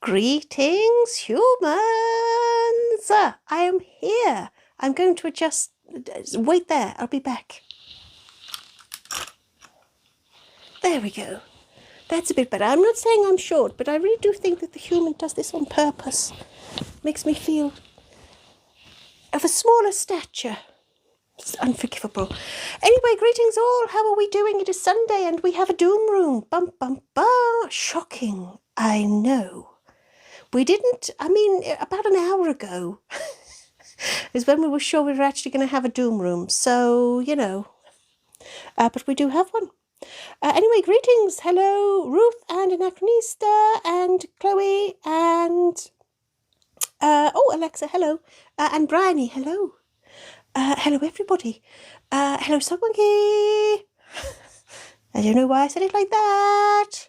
Greetings, humans! I am here. I'm going to adjust. Wait there, I'll be back. There we go. That's a bit better. I'm not saying I'm short, but I really do think that the human does this on purpose. Makes me feel of a smaller stature. It's unforgivable. Anyway, greetings all. How are we doing? It is Sunday and we have a doom room. Bum, bum, bum. Shocking. I know. We didn't, about an hour ago is when we were sure we were actually going to have a doom room. So, you know, but we do have one. Anyway, greetings. Hello, Ruth and Anachronista and Chloe and, Alexa, hello. And Bryony, hello. Hello, everybody. Hello, Sogmonkey. I don't know why I said it like that,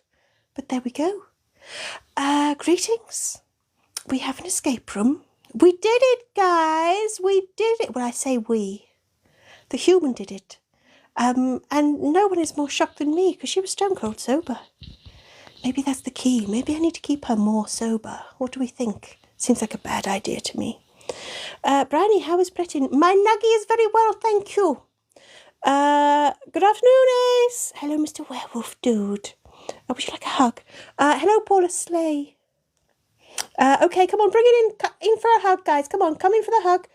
but there we go. Greetings. We have an escape room. We did it, guys. We did it. Well, I say we. The human did it. And no one is more shocked than me because she was stone cold sober. Maybe that's the key. Maybe I need to keep her more sober. What do we think? Seems like a bad idea to me. Bryony, how is Breton? My nuggy is very well, thank you. Good afternoon, Ace. Hello, Mr. Werewolf Dude. Would you like a hug? Hello, Paula Slay. Okay, come on, bring it in for a hug, guys. Come on, come in for the hug.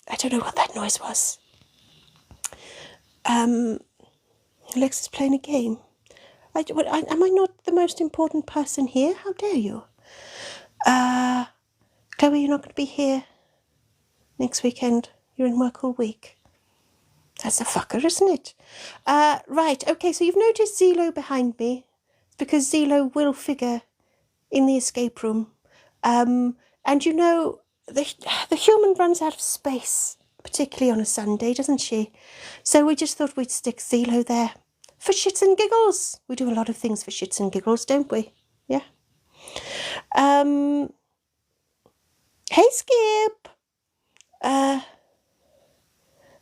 I don't know what that noise was. Alexa's playing a game. Am I not the most important person here? How dare you? Chloe, you're not going to be here next weekend. You're in work all week. That's a fucker, isn't it? Right, okay, so you've noticed Zelo behind me. It's because Zelo will figure in the escape room. And you know, the human runs out of space, particularly on a Sunday, doesn't she? So we just thought we'd stick Zelo there for shits and giggles. We do a lot of things for shits and giggles, don't we? Yeah. Hey, Skip.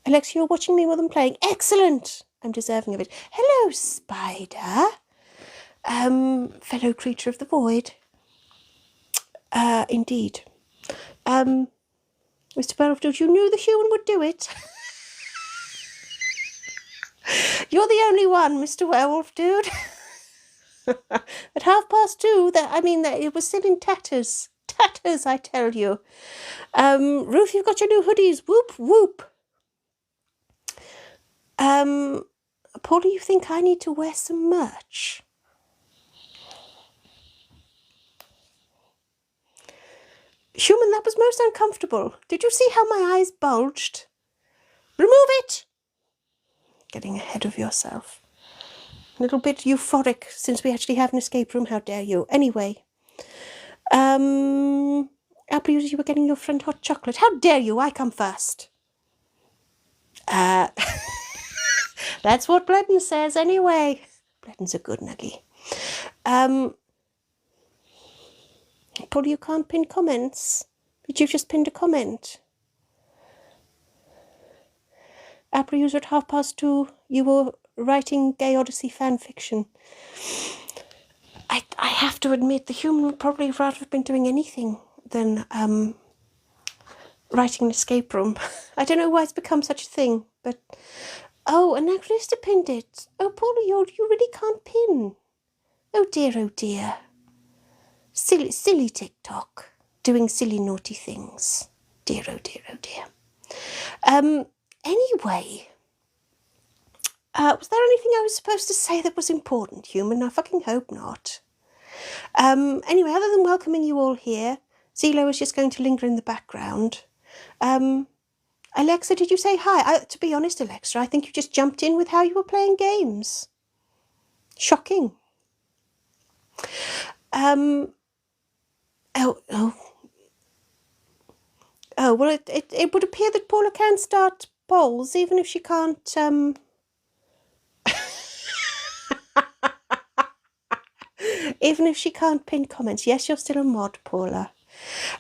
Alexa, you're watching me while I'm playing. Excellent. I'm deserving of it. Hello, Spider. Fellow creature of the void. Indeed. Mr. Werewolf, you knew the human would do it. You're the only one, Mr. Werewolf Dude. At 2:30, it was still in tatters. Tatters, I tell you. Ruth, you've got your new hoodies. Whoop, whoop. Paula, you think I need to wear some merch? Human, that was most uncomfortable. Did you see how my eyes bulged? Remove it! Getting ahead of yourself. A little bit euphoric since we actually have an escape room. How dare you? Anyway. Apple, you were getting your friend hot chocolate. How dare you? I come first. That's what Bledden says anyway. Bledden's a good nuggy. Paul, you can't pin comments. But you've just pinned a comment. Apple user at 2:30, you were writing Gay Odyssey fan fiction. I have to admit, the human would probably rather have been doing anything than writing an escape room. I don't know why it's become such a thing, but... Oh, and Anachronista pinned it. Oh, Paula, you really can't pin. Oh dear. Silly TikTok. Doing silly naughty things. Dear, oh dear. Anyway. Was there anything I was supposed to say that was important, human? I fucking hope not. Anyway, other than welcoming you all here, Zelo is just going to linger in the background. Alexa, did you say hi? To be honest, Alexa, I think you just jumped in with how you were playing games. Shocking. Well, it would appear that Paula can start polls, even if she can't, even if she can't pin comments. Yes, you're still a mod, Paula.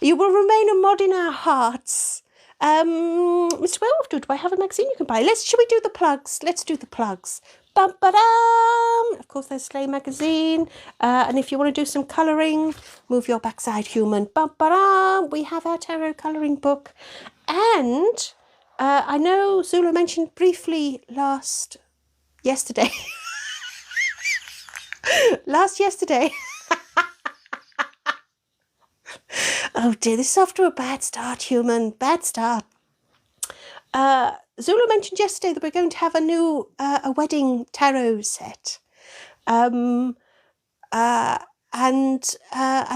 You will remain a mod in our hearts. Mr. Werewolf, do I have a magazine you can buy? Shall we do the plugs? Let's do the plugs. Bum, ba-dum. Of course, there's Slay Magazine. And if you want to do some colouring, move your backside, human. Bum, ba-dum. We have our tarot colouring book. And I know Zula mentioned briefly yesterday. yesterday. Oh dear, this is off to a bad start, human. Bad start. Zula mentioned yesterday that we're going to have a wedding tarot set. And I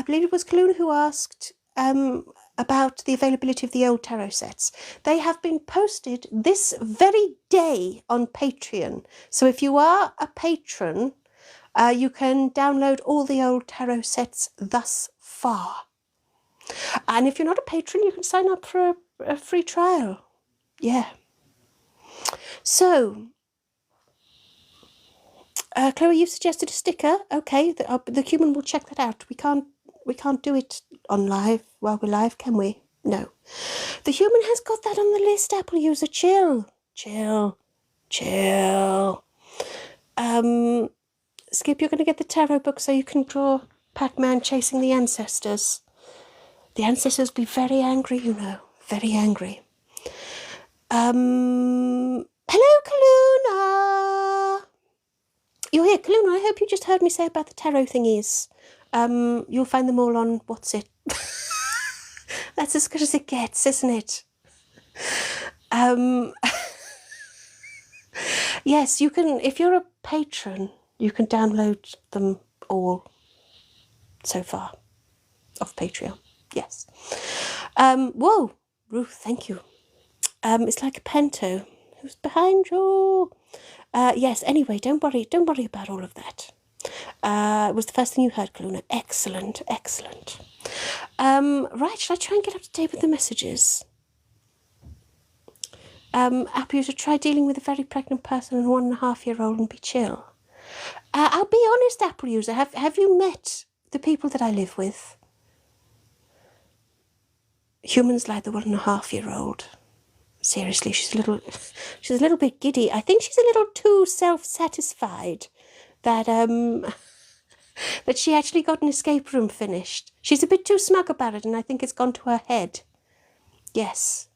believe it was Kaluna who asked about the availability of the old tarot sets. They have been posted this very day on Patreon. So if you are a patron, you can download all the old tarot sets thus far. And if you're not a patron, you can sign up for a free trial. Yeah. So, Chloe, you've suggested a sticker. Okay, the human will check that out. We can't do it on live while we're live, can we? No. The human has got that on the list, Apple user. Chill. Skip, you're going to get the tarot book so you can draw Pac-Man chasing the ancestors. The ancestors will be very angry, you know. Very angry. Hello, Kaluna. You're here, Kaluna. I hope you just heard me say about the tarot thingies. You'll find them all on what's it. That's as good as it gets, isn't it? Yes, you can. If you're a patron, you can download them all so far off Patreon. Yes. Whoa, Ruth, thank you. It's like a panto. Who's behind you? Yes, anyway, don't worry about all of that. It was the first thing you heard, Kaluna. Excellent. Right, should I try and get up to date with the messages? App user, try dealing with a very pregnant person and a 1.5-year-old and be chill. I'll be honest, Apple user, have you met the people that I live with? Humans like the 1.5-year-old. Seriously, she's a little bit giddy. I think she's a little too self-satisfied that that she actually got an escape room finished. She's a bit too smug about it, and I think it's gone to her head. Yes.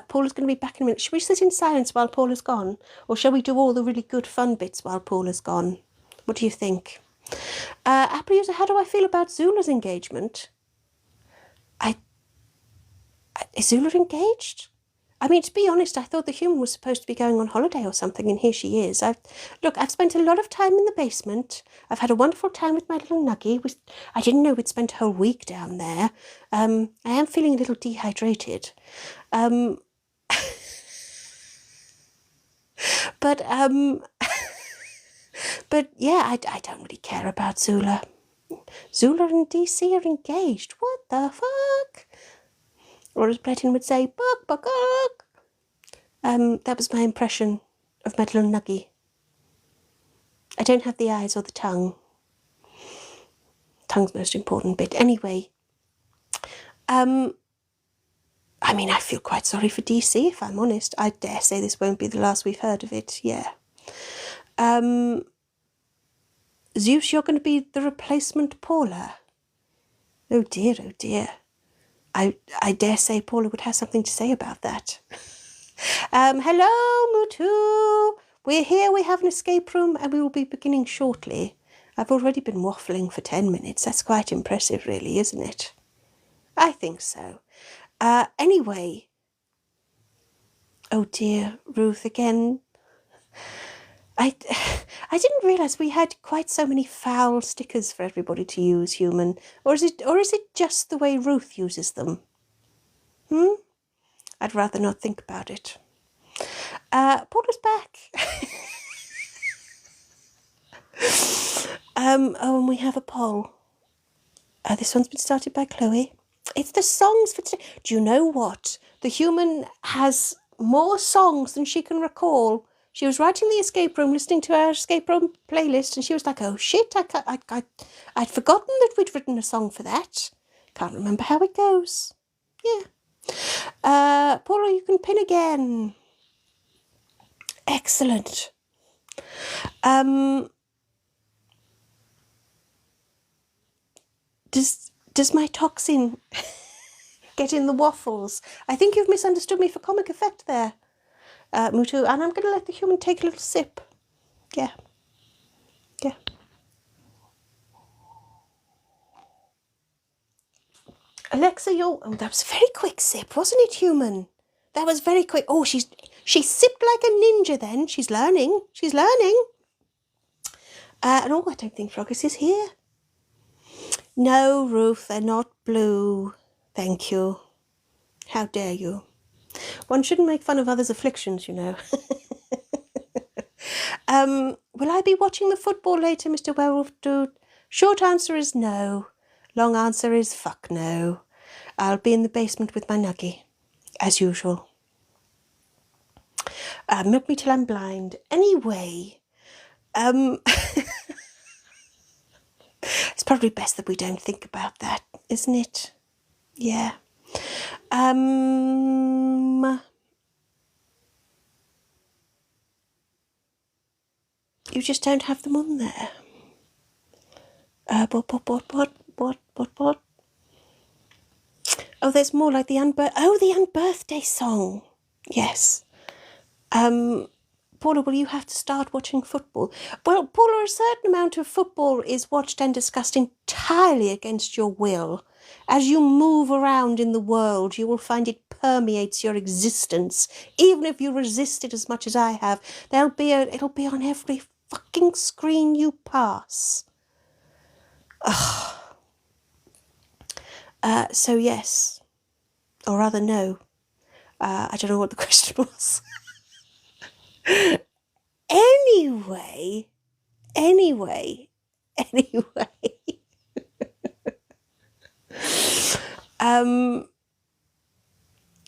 Paula's going to be back in a minute. Should we sit in silence while Paula's gone? Or shall we do all the really good fun bits while Paula's gone? What do you think? Apple user, how do I feel about Zula's engagement? Is Zula engaged? I mean, to be honest, I thought the human was supposed to be going on holiday or something, and here she is. I've spent a lot of time in the basement. I've had a wonderful time with my little Nuggy. I didn't know we'd spent a whole week down there. I am feeling a little dehydrated. But yeah, I don't really care about Zula. Zula and DC are engaged. What the fuck? Or as Breton would say, buck, buck, buck. That was my impression of my little Nuggy. I don't have the eyes or the tongue. Tongue's the most important bit. Anyway, I mean, I feel quite sorry for DC, if I'm honest. I dare say this won't be the last we've heard of it, yeah. Zeus, you're going to be the replacement Paula. Oh dear, oh dear. I dare say Paula would have something to say about that. Hello, Mutu. We're here, we have an escape room, and we will be beginning shortly. I've already been waffling for 10 minutes. That's quite impressive, really, isn't it? I think so. Anyway. Oh dear, Ruth again. I didn't realise we had quite so many foul stickers for everybody to use, human. Or is it just the way Ruth uses them? I'd rather not think about it. Paula's back. Oh, and we have a poll. This one's been started by Chloe. It's the songs for today. Do you know what? The human has more songs than she can recall. She was writing the escape room, listening to our escape room playlist, and she was like, oh shit, I'd forgotten that we'd written a song for that. Can't remember how it goes. Yeah. Paula, you can pin again. Excellent. Does my toxin get in the waffles? I think you've misunderstood me for comic effect there, Mutu, and I'm going to let the human take a little sip. Yeah. Yeah. Alexa, oh, that was a very quick sip, wasn't it, human? That was very quick. Oh, she sipped like a ninja then. She's learning. She's learning. And oh, I don't think Froggus is here. No, Ruth, they're not blue. Thank you. How dare you? One shouldn't make fun of others' afflictions, you know. Will I be watching the football later, Mr. Werewolf Dude? Short answer is no. Long answer is fuck no. I'll be in the basement with my nuggy, as usual. Milk me till I'm blind. Anyway, it's probably best that we don't think about that, isn't it? Yeah. You just don't have them on there. What? Oh, there's more like the unbirthday song. Yes. Paula, will you have to start watching football? Well, Paula, a certain amount of football is watched and discussed entirely against your will. As you move around in the world, you will find it permeates your existence. Even if you resist it as much as I have, it'll be on every fucking screen you pass. So yes, or rather no. I don't know what the question was. Anyway.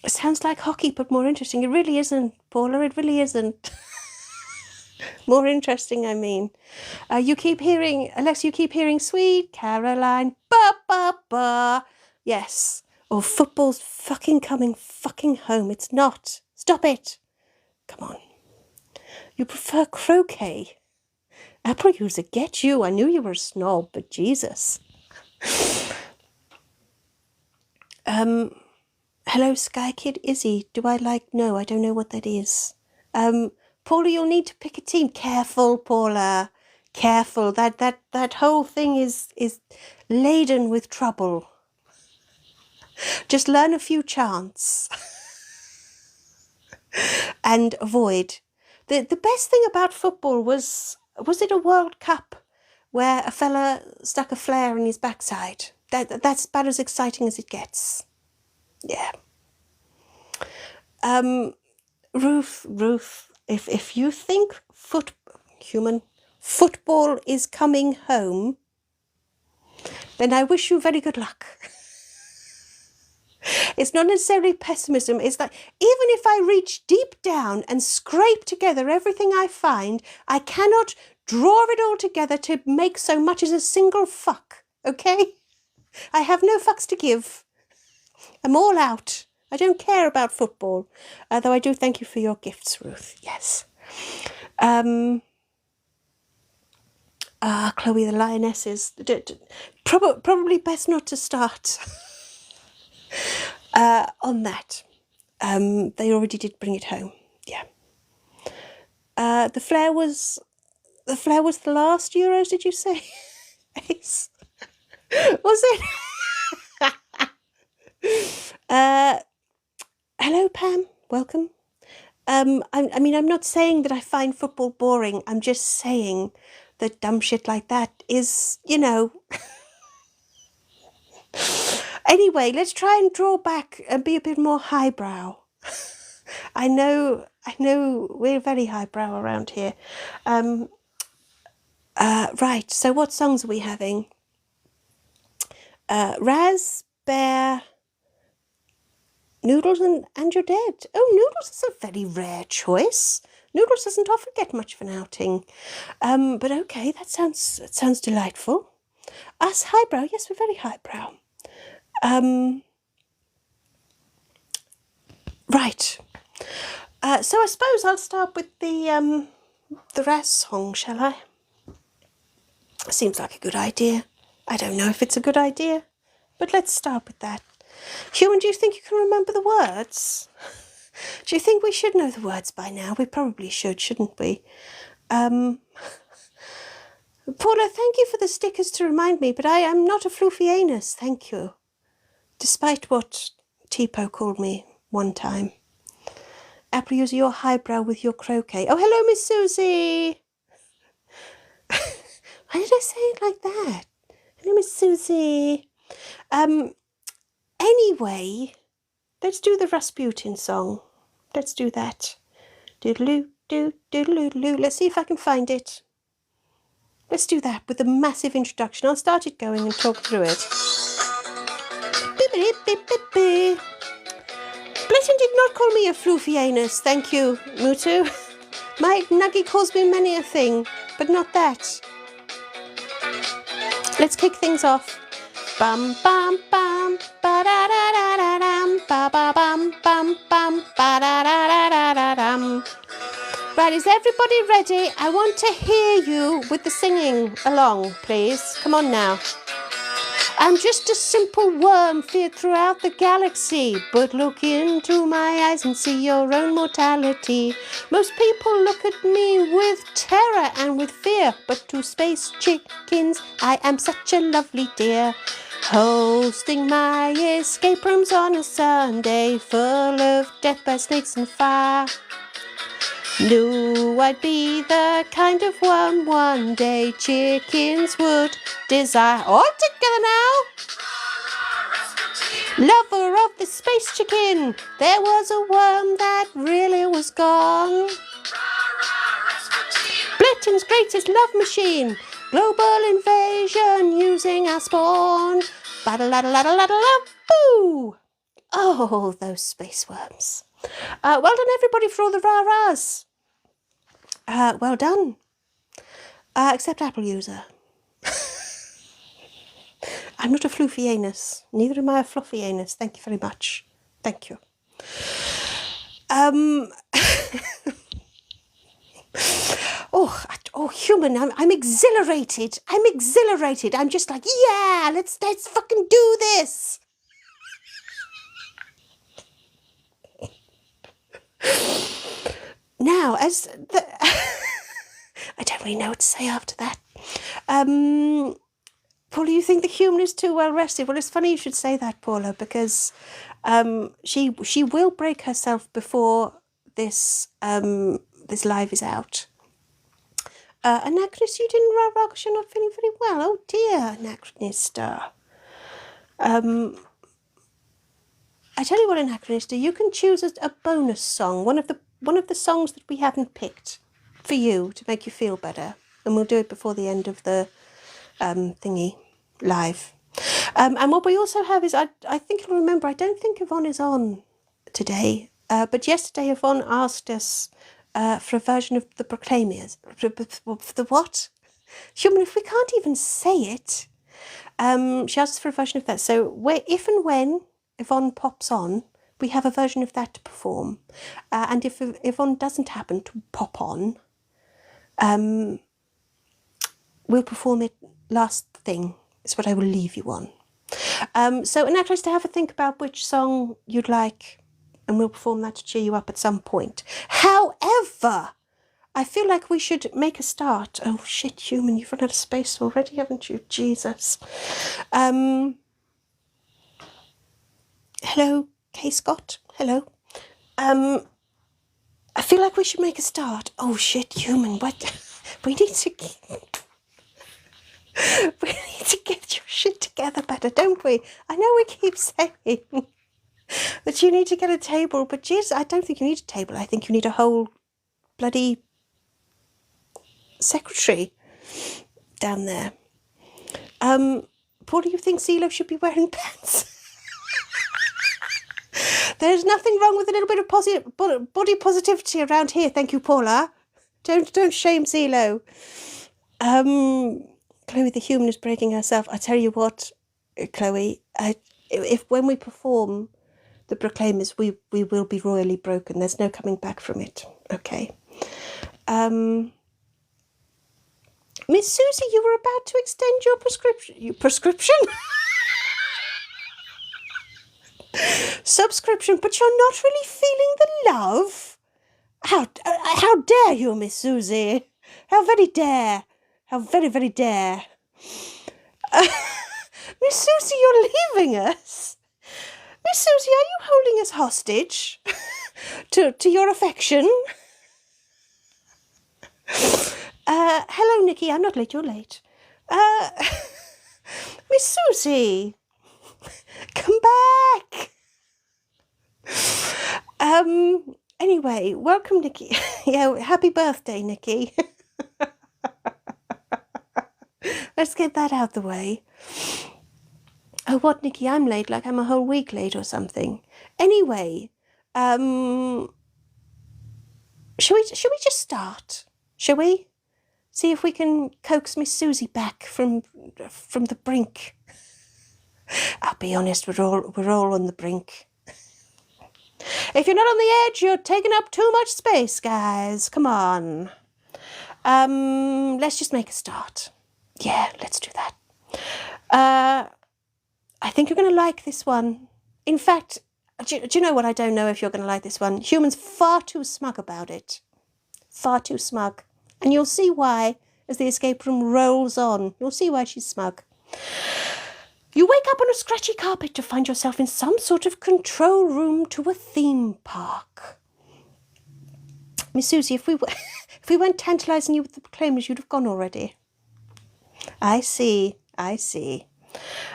It sounds like hockey, but more interesting. It really isn't, Paula. It really isn't. More interesting, I mean. You keep hearing, Alexa, you keep hearing Sweet Caroline, ba ba ba. Yes. Oh, football's fucking coming fucking home. It's not. Stop it. Come on. You prefer croquet. Apple user, get you. I knew you were a snob, but Jesus. Hello, Sky Kid Izzy. Do I like? No, I don't know what that is. Paula, you'll need to pick a team. Careful, Paula. Careful. That whole thing is laden with trouble. Just learn a few chants and avoid. The best thing about football was it a World Cup where a fella stuck a flare in his backside? That's about as exciting as it gets. Yeah. Ruth, if you think football is coming home, then I wish you very good luck. It's not necessarily pessimism. It's that even if I reach deep down and scrape together everything I find, I cannot draw it all together to make so much as a single fuck, okay? I have no fucks to give. I'm all out. I don't care about football, though I do thank you for your gifts, Ruth. Yes. Chloe the Lionesses. Probably best not to start on that. They already did bring it home. Yeah. The flare was the last Euros, did you say? Ace. Was it? Hello, Pam. Welcome. I mean, I'm not saying that I find football boring. I'm just saying that dumb shit like that is, you know. Anyway, let's try and draw back and be a bit more highbrow. I know we're very highbrow around here. Right, so what songs are we having? Raz, Bear, Noodles and You're Dead. Oh, Noodles is a very rare choice. Noodles doesn't often get much of an outing. But okay, that sounds delightful. Us highbrow, yes, we're very highbrow. Right. So I suppose I'll start with the the Raz song, shall I? Seems like a good idea. I don't know if it's a good idea, but let's start with that. Human, do you think you can remember the words? Do you think we should know the words by now? We probably should, shouldn't we? Paula, thank you for the stickers to remind me, but I am not a floofy anus, thank you. Despite what Tipo called me one time. Apple user, your highbrow with your croquet. Oh, hello, Miss Susie. Why did I say it like that? Hello, Miss Susie. Anyway, let's do the Rasputin song. Let's do that. Doodaloo, doo, doodaloo, doo. Let's see if I can find it. Let's do that with a massive introduction. I'll start it going and talk through it. Blessing did not call me a floofy anus, thank you, Mutu. My Nuggy calls me many a thing, but not that. Let's kick things off. Bum bum bum ba da da da da dum ba ba bum bum bum ba da da da da da dum. Right, is everybody ready? I want to hear you with the singing along, please. Come on now. I'm just a simple worm feared throughout the galaxy, but look into my eyes and see your own mortality. Most people look at me with terror and with fear, but to space chickens I am such a lovely dear. Hosting my escape rooms on a Sunday, full of death by snakes and fire. Knew I'd be the kind of one day chickens would desire. All together now! Lover of the space chicken, there was a worm that really was gone. Britain's greatest love machine, global invasion using our spawn. Ba-da-la-da-la-da-la-boo! Oh, those space worms. Well done, everybody, for all the rah-rahs. Well done. Except Apple user. I'm not a floofy anus. Neither am I a fluffy anus. Thank you very much. Thank you. Oh, human, I'm exhilarated. I'm exhilarated. I'm just like, yeah, let's fucking do this. Now, as the I don't really know what to say after that. Paula, you think the human is too well rested? Well, it's funny you should say that, Paula, because she will break herself before this this live is out. Anachronist, you didn't rah-rah because you're not feeling very well. Oh dear, Anachronist. I tell you what, Anachronist, you can choose a bonus song, one of the songs that we haven't picked for you to make you feel better, and we'll do it before the end of the thingy live. And what we also have is, I think you'll remember, I don't think Yvonne is on today, but yesterday Yvonne asked us for a version of the Proclaimers. The what? Human, if we can't even say it, she asked us for a version of that. So if and when Yvonne pops on, we have a version of that to perform. And if Yvonne doesn't happen to pop on, we'll perform it last thing. Is what I will leave you on. So Anachronist, to have a think about which song you'd like, and we'll perform that to cheer you up at some point. However, I feel like we should make a start. Oh shit, human, you've run out of space already, haven't you? Jesus. Hello, Kay Scott. Hello. I feel like we should make a start. Oh shit, human, what? We need to get your shit together better, don't we? I know we keep saying that you need to get a table, but jeez, I don't think you need a table. I think you need a whole bloody secretary down there. Paul, do you think CeeLo should be wearing pants? There's nothing wrong with a little bit of body positivity around here. Thank you, Paula. Don't shame CeeLo. Chloe the human is breaking herself. I tell you what, Chloe, if when we perform the Proclaimers, we will be royally broken. There's no coming back from it. Okay. Miss Susie, you were about to extend your prescription. Your prescription? Subscription, but you're not really feeling the love? How dare you, Miss Susie? How very dare? How very, very dare? Miss Susie, you're leaving us. Miss Susie, are you holding us hostage to your affection? Hello, Nikki. I'm not late. You're late. Miss Susie, come back. Anyway, welcome, Nikki. Yeah, happy birthday, Nikki. Let's get that out the way. Oh, what, Nikki? I'm late, like I'm a whole week late or something. Anyway, shall we just start? Shall we? See if we can coax Miss Susie back from the brink. I'll be honest, we're all on the brink. If you're not on the edge, you're taking up too much space, guys. Come on. Let's just make a start. Yeah, let's do that. I think you're going to like this one. In fact, do you know what? I don't know if you're going to like this one. Human's far too smug about it. Far too smug. And you'll see why as the escape room rolls on. You'll see why she's smug. You wake up on a scratchy carpet to find yourself in some sort of control room to a theme park. Miss Susie, if we weren't tantalising you with the proclaimers, you'd have gone already. I see. But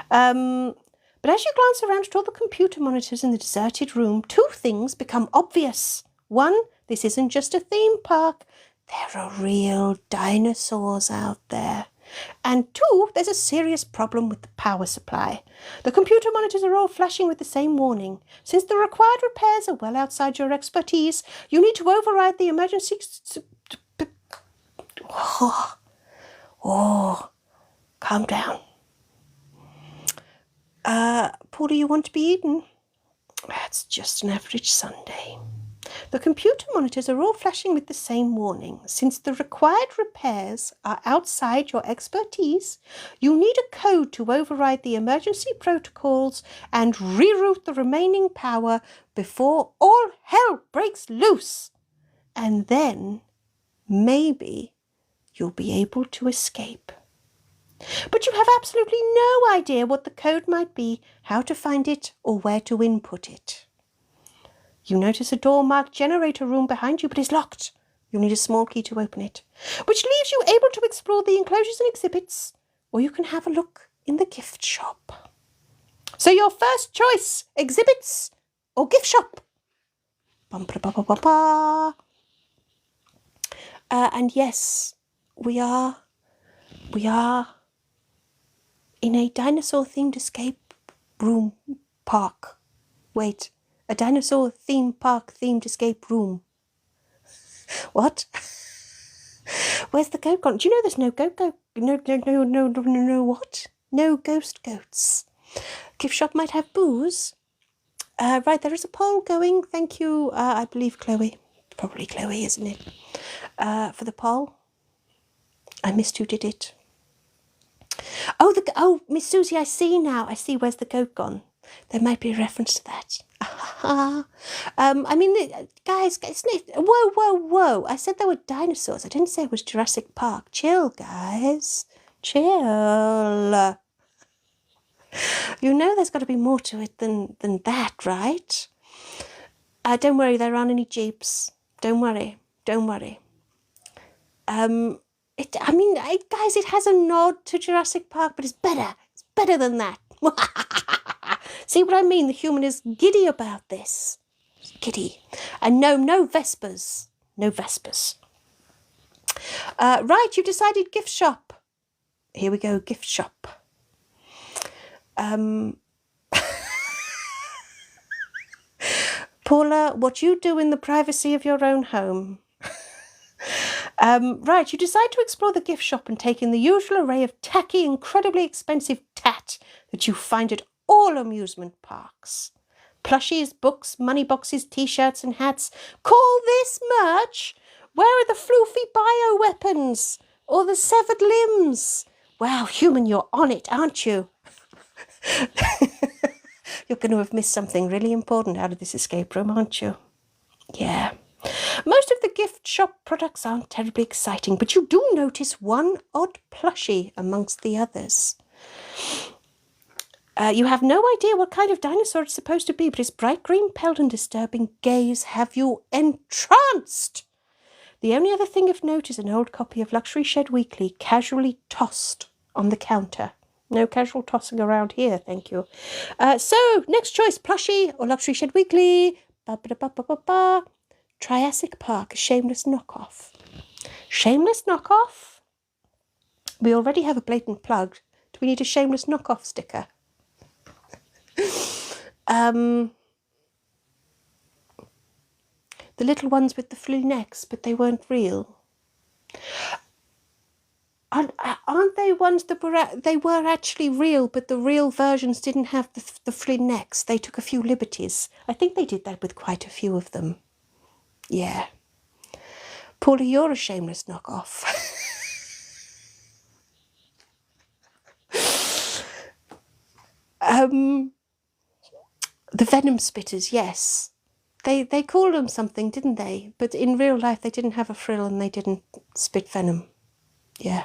as you glance around at all the computer monitors in the deserted room, two things become obvious. One, this isn't just a theme park. There are real dinosaurs out there. And two, there's a serious problem with the power supply. The computer monitors are all flashing with the same warning. Since the required repairs are well outside your expertise, you need to override the emergency... Oh, calm down. Paul, do you want to be eaten? That's just an average Sunday. The computer monitors are all flashing with the same warning. Since the required repairs are outside your expertise, you need a code to override the emergency protocols and reroute the remaining power before all hell breaks loose. And then, maybe, you'll be able to escape. But you have absolutely no idea what the code might be, how to find it, or where to input it. You notice a door marked generator room behind you, but it's locked. You'll need a small key to open it, which leaves you able to explore the enclosures and exhibits, or you can have a look in the gift shop. So your first choice, exhibits or gift shop? And yes, we are in a dinosaur-themed escape room park. Wait, a dinosaur theme park themed escape room. What? Where's the goat gone? Do you know there's no no what? No ghost goats. Gift shop might have booze. Right, there is a poll going. Thank you, I believe Chloe. Probably Chloe, isn't it? For the poll. I missed who did it. Oh, Miss Susie, I see now. I see. Where's the goat gone? There might be a reference to that. I mean, guys, whoa. I said there were dinosaurs. I didn't say it was Jurassic Park. Chill, guys. Chill. You know there's got to be more to it than that, right? Don't worry, there aren't any jeeps. Don't worry. Guys, it has a nod to Jurassic Park, but it's better. It's better than that. See what I mean? The human is giddy about this. Giddy. And no Vespers. No Vespers. Right, you've decided gift shop. Here we go, gift shop. Paula, what you do in the privacy of your own home. Right, you decide to explore the gift shop and take in the usual array of tacky, incredibly expensive tat that you find at all amusement parks. Plushies, books, money boxes, t-shirts and hats. Call this merch? Where are the floofy bioweapons? or the severed limbs. Wow, human, you're on it, aren't you? You're going to have missed something really important out of this escape room, aren't you? Yeah. Most of the gift shop products aren't terribly exciting, but you do notice one odd plushie amongst the others. You have no idea what kind of dinosaur it's supposed to be, but its bright green pelt and disturbing gaze have you entranced. The only other thing of note is an old copy of Luxury Shed Weekly casually tossed on the counter. No casual tossing around here, thank you. So, next choice, plushie or Luxury Shed Weekly. Ba-ba-da-ba-ba-ba-ba. Triassic Park, a shameless knockoff. Shameless knockoff? We already have a blatant plug. Do we need a shameless knockoff sticker? The little ones with the flea necks, but they weren't real. Aren't they ones that were actually real, but the real versions didn't have the flea necks? They took a few liberties. I think they did that with quite a few of them. Yeah. Paula, you're a shameless knockoff. The venom spitters, yes. They called them something, didn't they? But in real life, they didn't have a frill and they didn't spit venom. Yeah.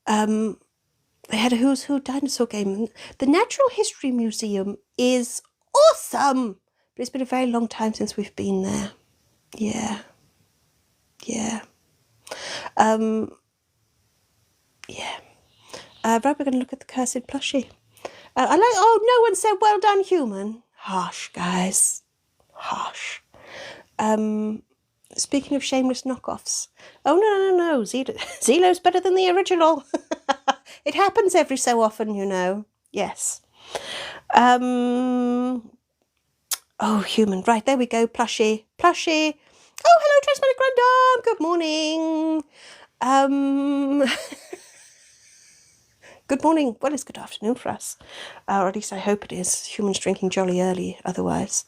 They had a Who's Who dinosaur game. The Natural History Museum is awesome, but it's been a very long time since we've been there. Yeah. Yeah. Yeah. Right, we're going to look at the cursed plushie. Oh, no one said well done, human. Harsh, guys. Harsh. Speaking of shameless knockoffs. Oh, no. Zelo's better than the original. It happens every so often, you know. Yes. Oh, human. Right, there we go. Plushie. Plushie. Oh, hello, Transmatic Granddog. Good morning. Good morning. Well, it's good afternoon for us. Or at least I hope it is. Humans drinking jolly early otherwise.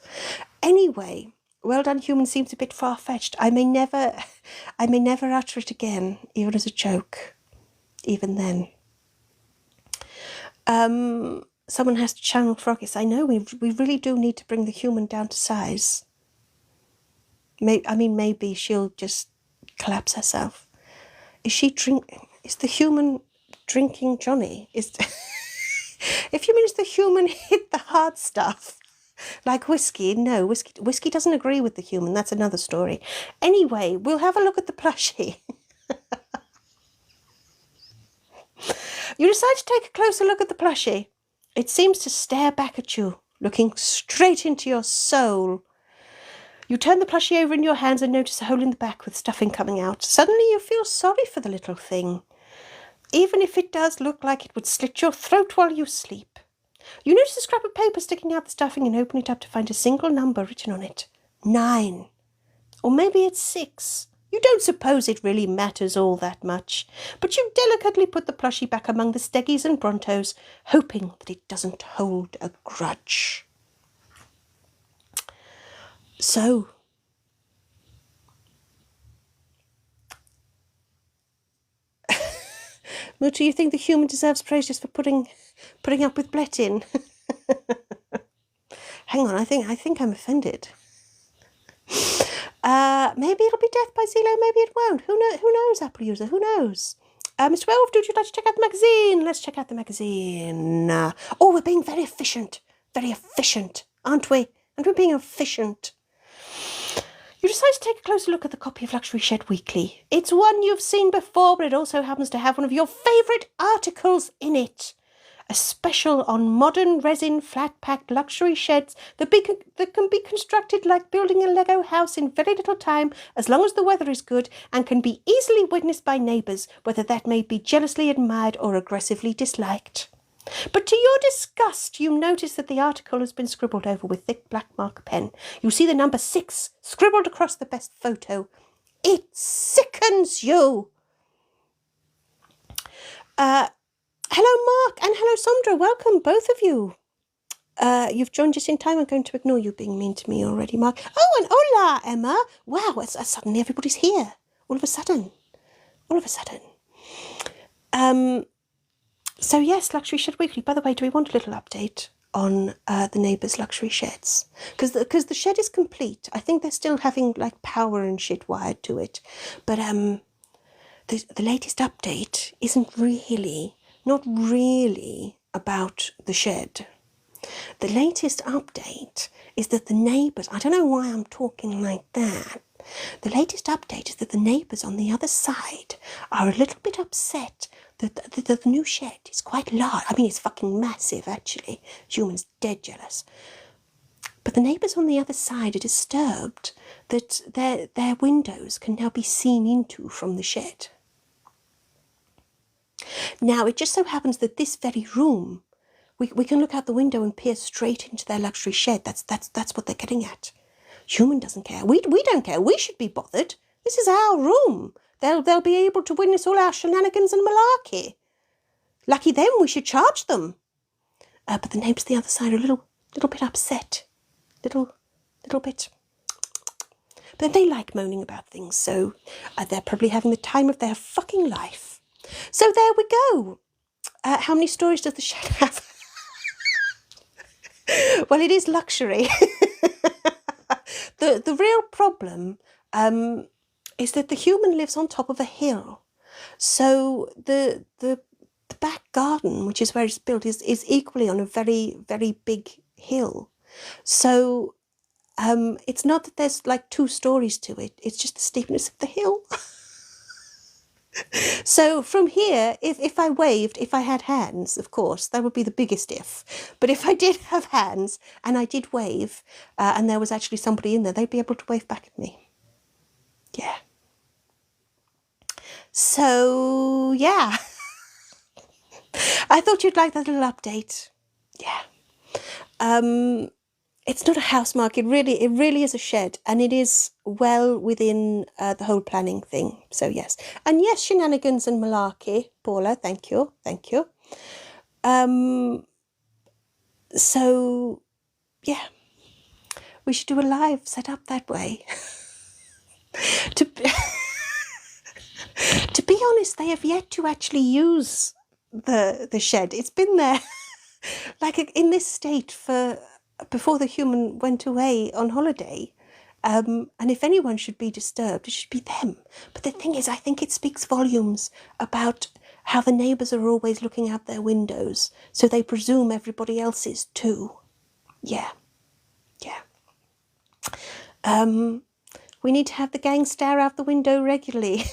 Anyway, well done, human seems a bit far-fetched. I may never utter it again, even as a joke. Even then. Someone has to channel Froggies. I know, we really do need to bring the human down to size. Maybe she'll just collapse herself. Is the human drinking Johnny? If you mean the human hit the hard stuff, like whiskey, no, whiskey doesn't agree with the human. That's another story. Anyway, we'll have a look at the plushie. You decide to take a closer look at the plushie. It seems to stare back at you, looking straight into your soul. You turn the plushie over in your hands and notice a hole in the back with stuffing coming out. Suddenly you feel sorry for the little thing, even if it does look like it would slit your throat while you sleep. You notice a scrap of paper sticking out the stuffing and open it up to find a single number written on it. 9. Or maybe it's 6. You don't suppose it really matters all that much, but you delicately put the plushie back among the Steggies and Brontos, hoping that it doesn't hold a grudge. So, do you think the human deserves praise just for putting up with Blettin? Hang on, I think I'm offended. Maybe it'll be death by Zelo, maybe it won't. Who knows, Apple user? Who knows? Mr. Werewolf, would you like to check out the magazine? Let's check out the magazine. We're being very efficient, aren't we? And we're being efficient. You decide to take a closer look at the copy of Luxury Shed Weekly. It's one you've seen before, but it also happens to have one of your favourite articles in it. A special on modern resin flat-packed luxury sheds that can be constructed like building a Lego house in very little time, as long as the weather is good, and can be easily witnessed by neighbours, whether that may be jealously admired or aggressively disliked. But to your disgust, you notice that the article has been scribbled over with thick black marker pen. You see the number 6 scribbled across the best photo. It sickens you. Hello, Mark, and hello, Sandra. Welcome, both of you. You've joined just in time. I'm going to ignore you being mean to me already, Mark. Oh, and hola, Emma. Wow, suddenly everybody's here. All of a sudden. So yes, Luxury Shed Weekly. By the way, do we want a little update on the neighbours' luxury sheds? Because the shed is complete. I think they're still having like power and shit wired to it. But the latest update not really about the shed. The latest update is that the neighbours, I don't know why I'm talking like that. The latest update is that the neighbours on the other side are a little bit upset that the new shed is quite large. I mean, it's fucking massive, actually. Humans dead jealous. But the neighbours on the other side are disturbed that their windows can now be seen into from the shed. Now, it just so happens that this very room, we can look out the window and peer straight into their luxury shed. That's what they're getting at. Human doesn't care. We don't care. We should be bothered. This is our room. They'll be able to witness all our shenanigans and malarkey. Lucky them, we should charge them. But the neighbours on the other side are a little bit upset. Little bit. But they like moaning about things, so they're probably having the time of their fucking life. So there we go. How many stories does the shed have? Well, it is luxury. The real problem is that the human lives on top of a hill. So the back garden, which is where it's built, is equally on a very, very big hill. So it's not that there's like 2 stories to it. It's just the steepness of the hill. So from here, if I waved, if I had hands, of course, that would be the biggest if. But if I did have hands and I did wave and there was actually somebody in there, they'd be able to wave back at me. Yeah. So, yeah. I thought you'd like that little update. Yeah. It's not a house, Mark. It really is a shed, and it is well within the whole planning thing. So yes, and yes, shenanigans and malarkey, Paula. Thank you. So yeah, we should do a live set up that way. To be honest, they have yet to actually use the shed. It's been there like in this state for before the human went away on holiday. And if anyone should be disturbed, it should be them. But the thing is, I think it speaks volumes about how the neighbours are always looking out their windows, so they presume everybody else is too. Yeah. We need to have the gang stare out the window regularly.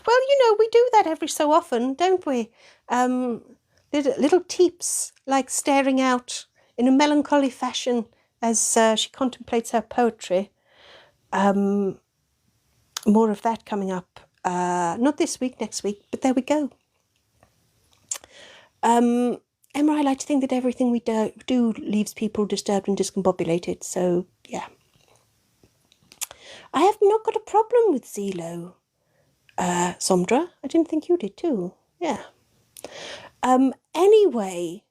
Well, we do that every so often, don't we? Little Teeps, like staring out in a melancholy fashion as she contemplates her poetry. More of that coming up. Not this week, next week, but there we go. Emma, I like to think that everything we do leaves people disturbed and discombobulated, so yeah. I have not got a problem with Zelo. Somdra, I didn't think you did too. Yeah. Anyway.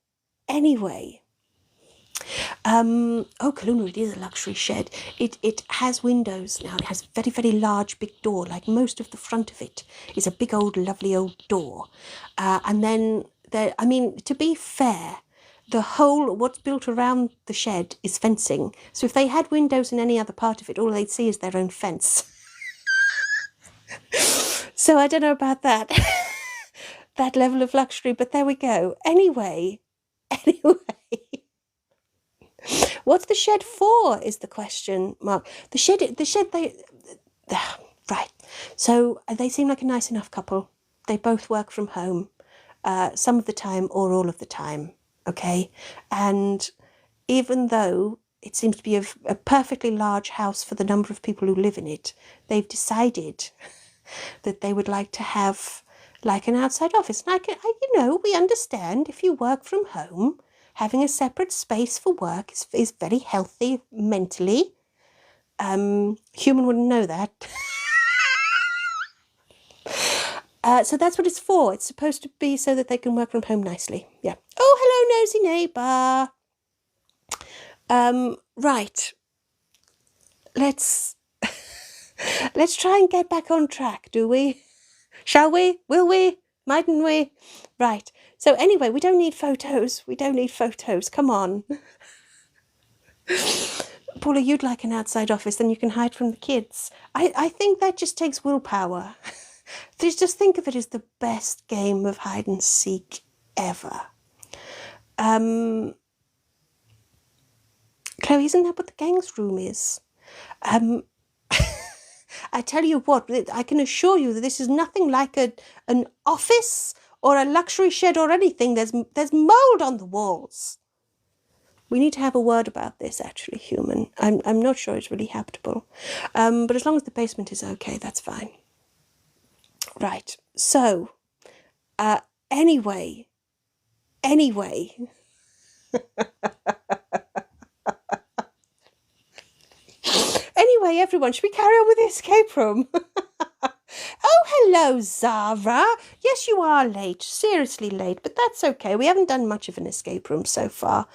Kaluna, it is a luxury shed. It has windows now. It has a very, very large, big door. Like most of the front of it is a big old, lovely old door. And then to be fair, the whole, what's built around the shed is fencing. So if they had windows in any other part of it, all they'd see is their own fence. So I don't know about that. That level of luxury, but there we go. Anyway. What's the shed for, is the question, Mark. The shed, right. So they seem like a nice enough couple. They both work from home, some of the time or all of the time, okay? And even though it seems to be a perfectly large house for the number of people who live in it, they've decided that they would like to have like an outside office. And we understand if you work from home, having a separate space for work is very healthy mentally. Human wouldn't know that. So that's what it's for. It's supposed to be so that they can work from home nicely. Yeah. Oh, hello, nosy neighbour. Right. Let's try and get back on track, do we? Shall we? Will we? Mightn't we? Right. So anyway, we don't need photos. We don't need photos. Come on. Paula, you'd like an outside office, then you can hide from the kids. I think that just takes willpower. Just think of it as the best game of hide and seek ever. Chloe, isn't that what the gang's room is? I tell you what, I can assure you that this is nothing like an office or a luxury shed or anything. There's mould on the walls. We need to have a word about this, actually, human. I'm not sure it's really habitable. But as long as the basement is okay, that's fine. Right. So, anyway. Anyway, everyone, should we carry on with the escape room? Oh, hello, Zara. Yes, you are late, seriously late, but that's okay. We haven't done much of an escape room so far.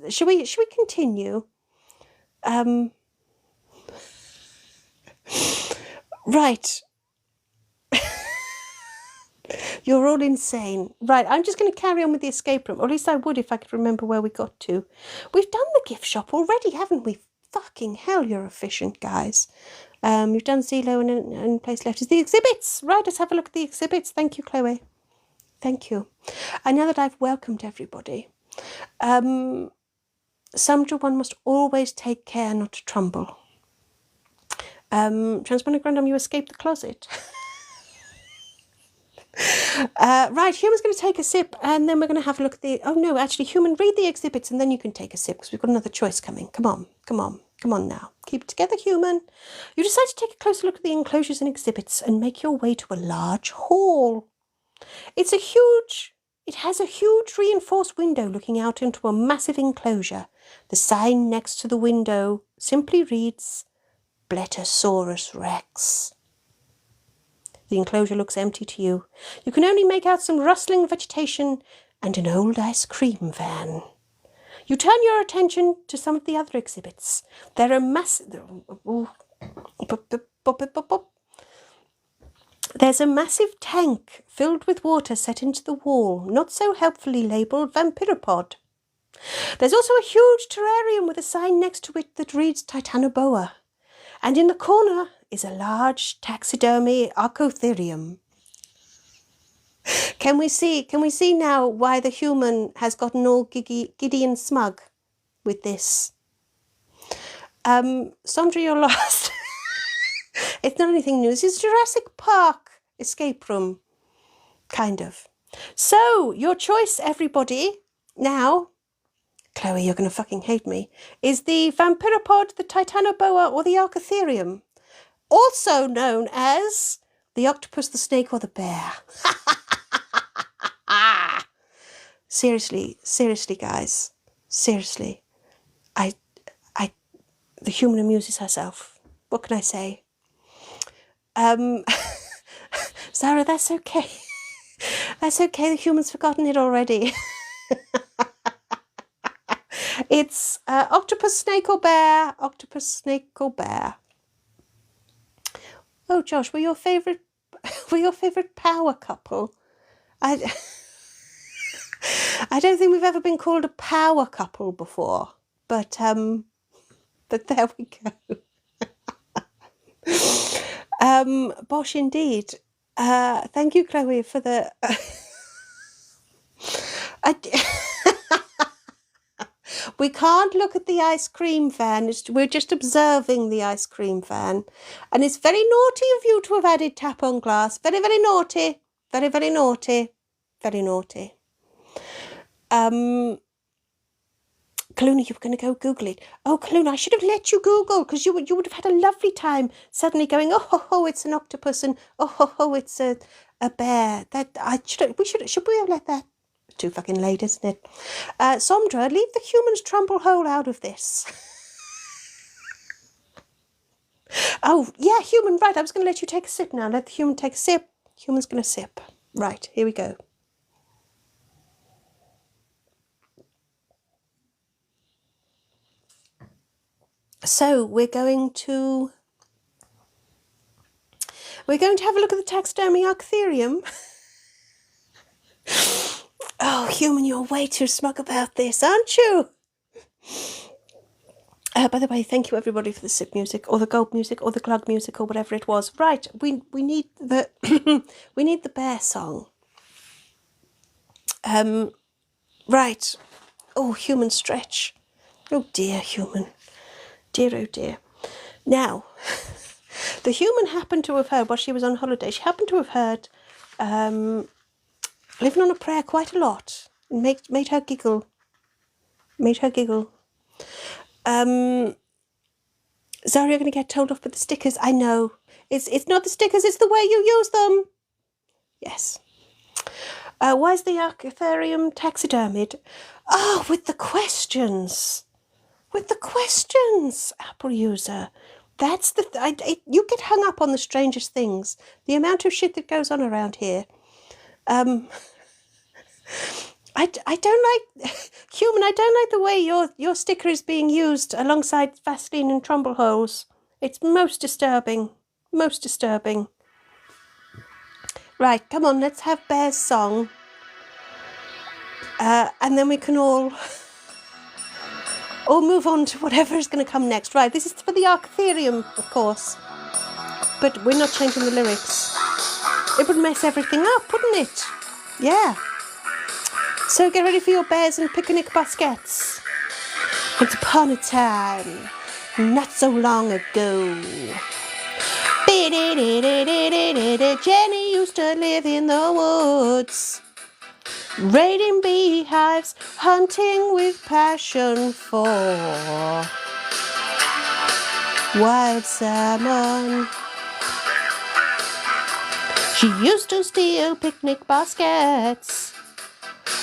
Shall we continue? Right. You're all insane. Right, I'm just going to carry on with the escape room, or at least I would if I could remember where we got to. We've done the gift shop already, haven't we? Fucking hell, you're efficient, guys. You've done Zelo and place left is the exhibits. Right, let's have a look at the exhibits. Thank you, Chloe. Thank you. And now that I've welcomed everybody, Sumdra, one must always take care not to tremble. Transponder Grandam, you escaped the closet. Right, Human's going to take a sip and then we're going to have a look at the... Oh, no, actually, Human, read the exhibits and then you can take a sip because we've got another choice coming. Come on, come on, come on now. Keep it together, Human. You decide to take a closer look at the enclosures and exhibits and make your way to a large hall. It has a huge reinforced window looking out into a massive enclosure. The sign next to the window simply reads, Bletosaurus Rex. The enclosure looks empty to you. You can only make out some rustling vegetation and an old ice cream van. You turn your attention to some of the other exhibits. There are There's a massive tank filled with water set into the wall, not so helpfully labelled Vampiropod. There's also a huge terrarium with a sign next to it that reads Titanoboa. And in the corner is a large taxidermy Archotherium. Can we see now why the human has gotten all giddy and smug with this? Sandra, you're lost. It's not anything new. This is Jurassic Park escape room, kind of. So, your choice, everybody, now, Chloe, you're going to fucking hate me, is the Vampiropod, the Titanoboa, or the Archotherium, also known as the octopus, the snake, or the bear. Seriously, guys, seriously, the human amuses herself. What can I say? Sarah, that's okay. That's okay, the human's forgotten it already. It's octopus, snake or bear, octopus, snake or bear. Oh, Josh, we're your favourite power couple. I don't think we've ever been called a power couple before, but there we go. Bosh indeed. Thank you, Chloe, for the... We can't look at the ice cream van. We're just observing the ice cream van. And it's very naughty of you to have added tap on glass. Very, very naughty. Very, very naughty. Very naughty. Kaluna, you were going to go Google it. Oh, Kaluna, I should have let you Google because you would have had a lovely time suddenly going, oh, it's an octopus and oh, it's a bear. Should we have let that? Too fucking late, isn't it? Somdra, leave the human's trumble hole out of this. Oh, yeah, human, right. I was going to let you take a sip now. Let the human take a sip. Human's going to sip. Right, here we go. So we're going to have a look at the taxidermy Arctherium. Oh, Human, you're way too smug about this, aren't you? By the way, thank you everybody for the sip music, or the gulp music, or the glug music, or whatever it was. Right, we need the we need the bear song. Right. Oh, Human, stretch. Oh dear, Human. Dear, oh dear. Now, the Human happened to have heard, while she was on holiday, she happened to have heard Living on a Prayer quite a lot. It made her giggle. Made her giggle. Sorry, you're going to get told off with the stickers. I know. It's not the stickers, it's the way you use them. Yes. Why is the Arctherium taxidermied? Oh, with the questions. With the questions, Apple user. That's the... you get hung up on the strangest things. The amount of shit that goes on around here. I don't like... Human, I don't like the way your sticker is being used alongside Vaseline and trumble holes. It's most disturbing. Most disturbing. Right, come on, let's have Bear's song. And then we can all move on to whatever is going to come next. Right, this is for the Arctherium, of course. But we're not changing the lyrics. It would mess everything up, wouldn't it? Yeah. So get ready for your bears and picnic baskets. Once upon a time, not so long ago, Jenny used to live in the woods, raiding beehives, hunting with passion for wild salmon. She used to steal picnic baskets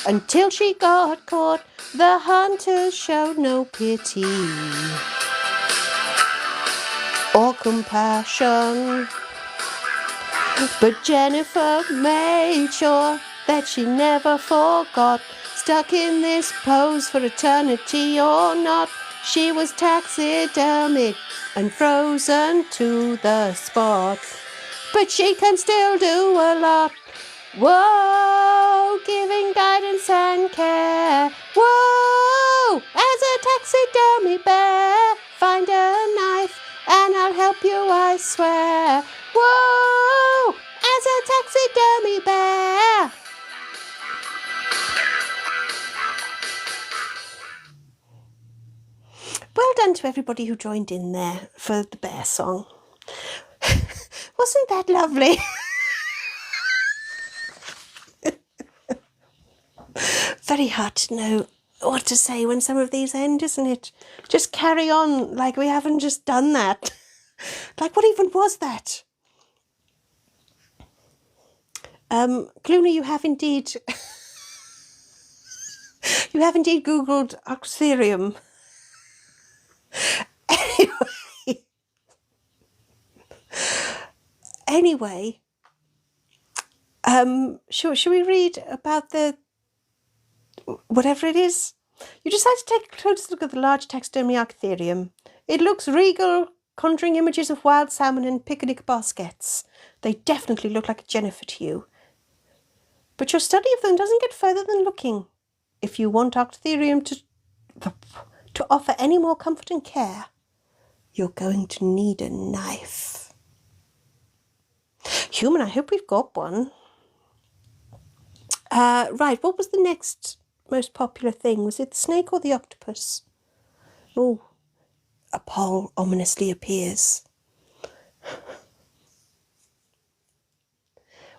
until she got caught. The hunters showed no pity or compassion. But Jennifer made sure that she never forgot, stuck in this pose for eternity or not. She was taxidermied and frozen to the spot, but she can still do a lot. Whoa, giving guidance and care. Whoa, as a taxidermy bear, find a knife and I'll help you, I swear. Whoa, as a taxidermy bear. Well done to everybody who joined in there for the bear song. Wasn't that lovely? Very hard to know what to say when some of these end, isn't it? Just carry on like we haven't just done that. Like, what even was that? Cluna, you have indeed Googled Arctherium. Anyway, should we read about the whatever it is? You decide to take a close look at the large taxidermy Arctherium. It looks regal, conjuring images of wild salmon and picnic baskets. They definitely look like a Jennifer to you. But your study of them doesn't get further than looking. If you want Arctherium to offer any more comfort and care, you're going to need a knife. Human, I hope we've got one. Right, what was the next most popular thing? Was it the snake or the octopus? Oh, a pole ominously appears.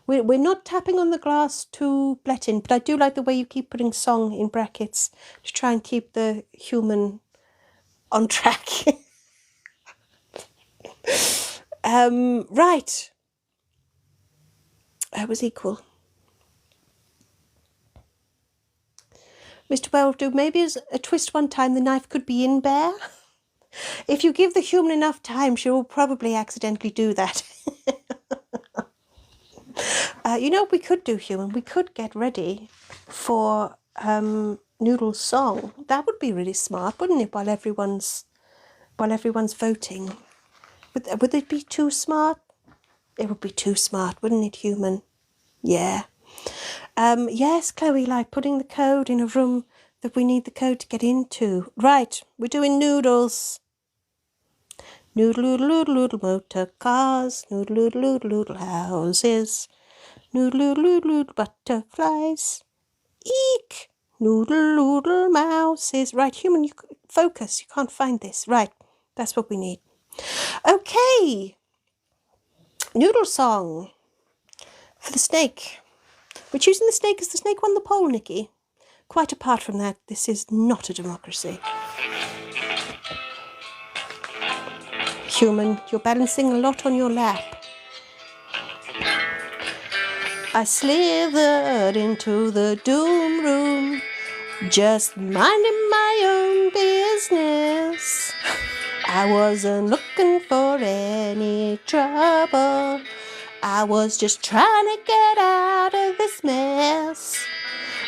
We're not tapping on the glass to let in, but I do like the way you keep putting song in brackets to try and keep the Human on track. Right. I was equal. Mr. Welldo, maybe as a twist one time the knife could be in Bear. If you give the Human enough time, she will probably accidentally do that. You know what we could do, human? We could get ready for Noodle's song. That would be really smart, wouldn't it? While everyone's voting, would it be too smart? It would be too smart, wouldn't it, human? Yeah. Yes, Chloe, like putting the code in a room that we need the code to get into. Right, we're doing Noodles. Noodle, noodle, noodle, noodle, motor cars. Noodle, noodle, noodle, noodle, houses. Noodle, noodle, noodle, noodle, butterflies. Eek! Noodle, noodle, mouses. Right, human, focus. You can't find this. Right, that's what we need. Okay. Noodle song for the snake. We're choosing the snake as the snake won the poll, Nikki. Quite apart from that, this is not a democracy. Human, you're balancing a lot on your lap. I slithered into the doom room, just minding my own business. I wasn't looking for any trouble. I was just trying to get out of this mess.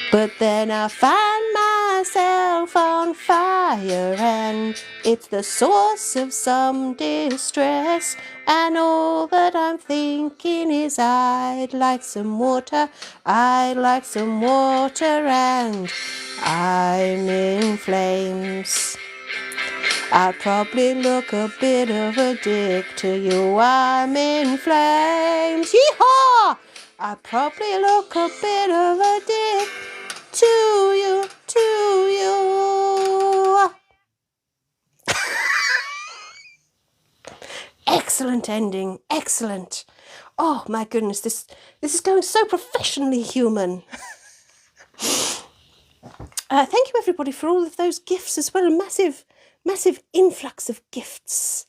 But then I find myself on fire, and it's the source of some distress. And all that I'm thinking is I'd like some water, and I'm in flames. I probably look a bit of a dick to you. I'm in flames. Yeehaw! I probably look a bit of a dick to you. Excellent ending. Excellent. Oh my goodness, this is going so professionally, human. Thank you everybody for all of those gifts as well. Massive influx of gifts.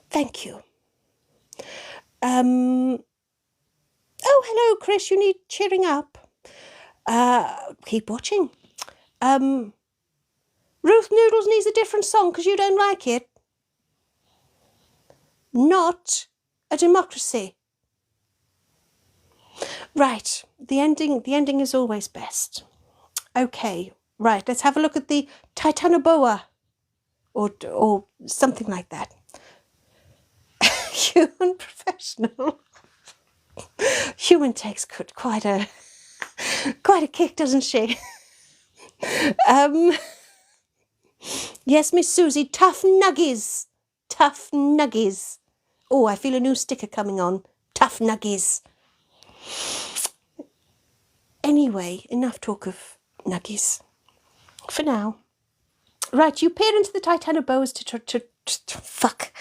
Thank you. Oh, hello, Chris. You need cheering up. Keep watching. Ruth Noodles needs a different song because you don't like it. Not a democracy. Right. The ending is always best. Okay. Right. Let's have a look at the Titanoboa, or something like that. Human professional. Human takes quite a kick, doesn't she? Yes, Miss Susie, tough nuggies. Tough nuggies. Oh, I feel a new sticker coming on. Tough nuggies. Anyway, enough talk of nuggies for now. Right, you peer into the Titanoboas to fuck.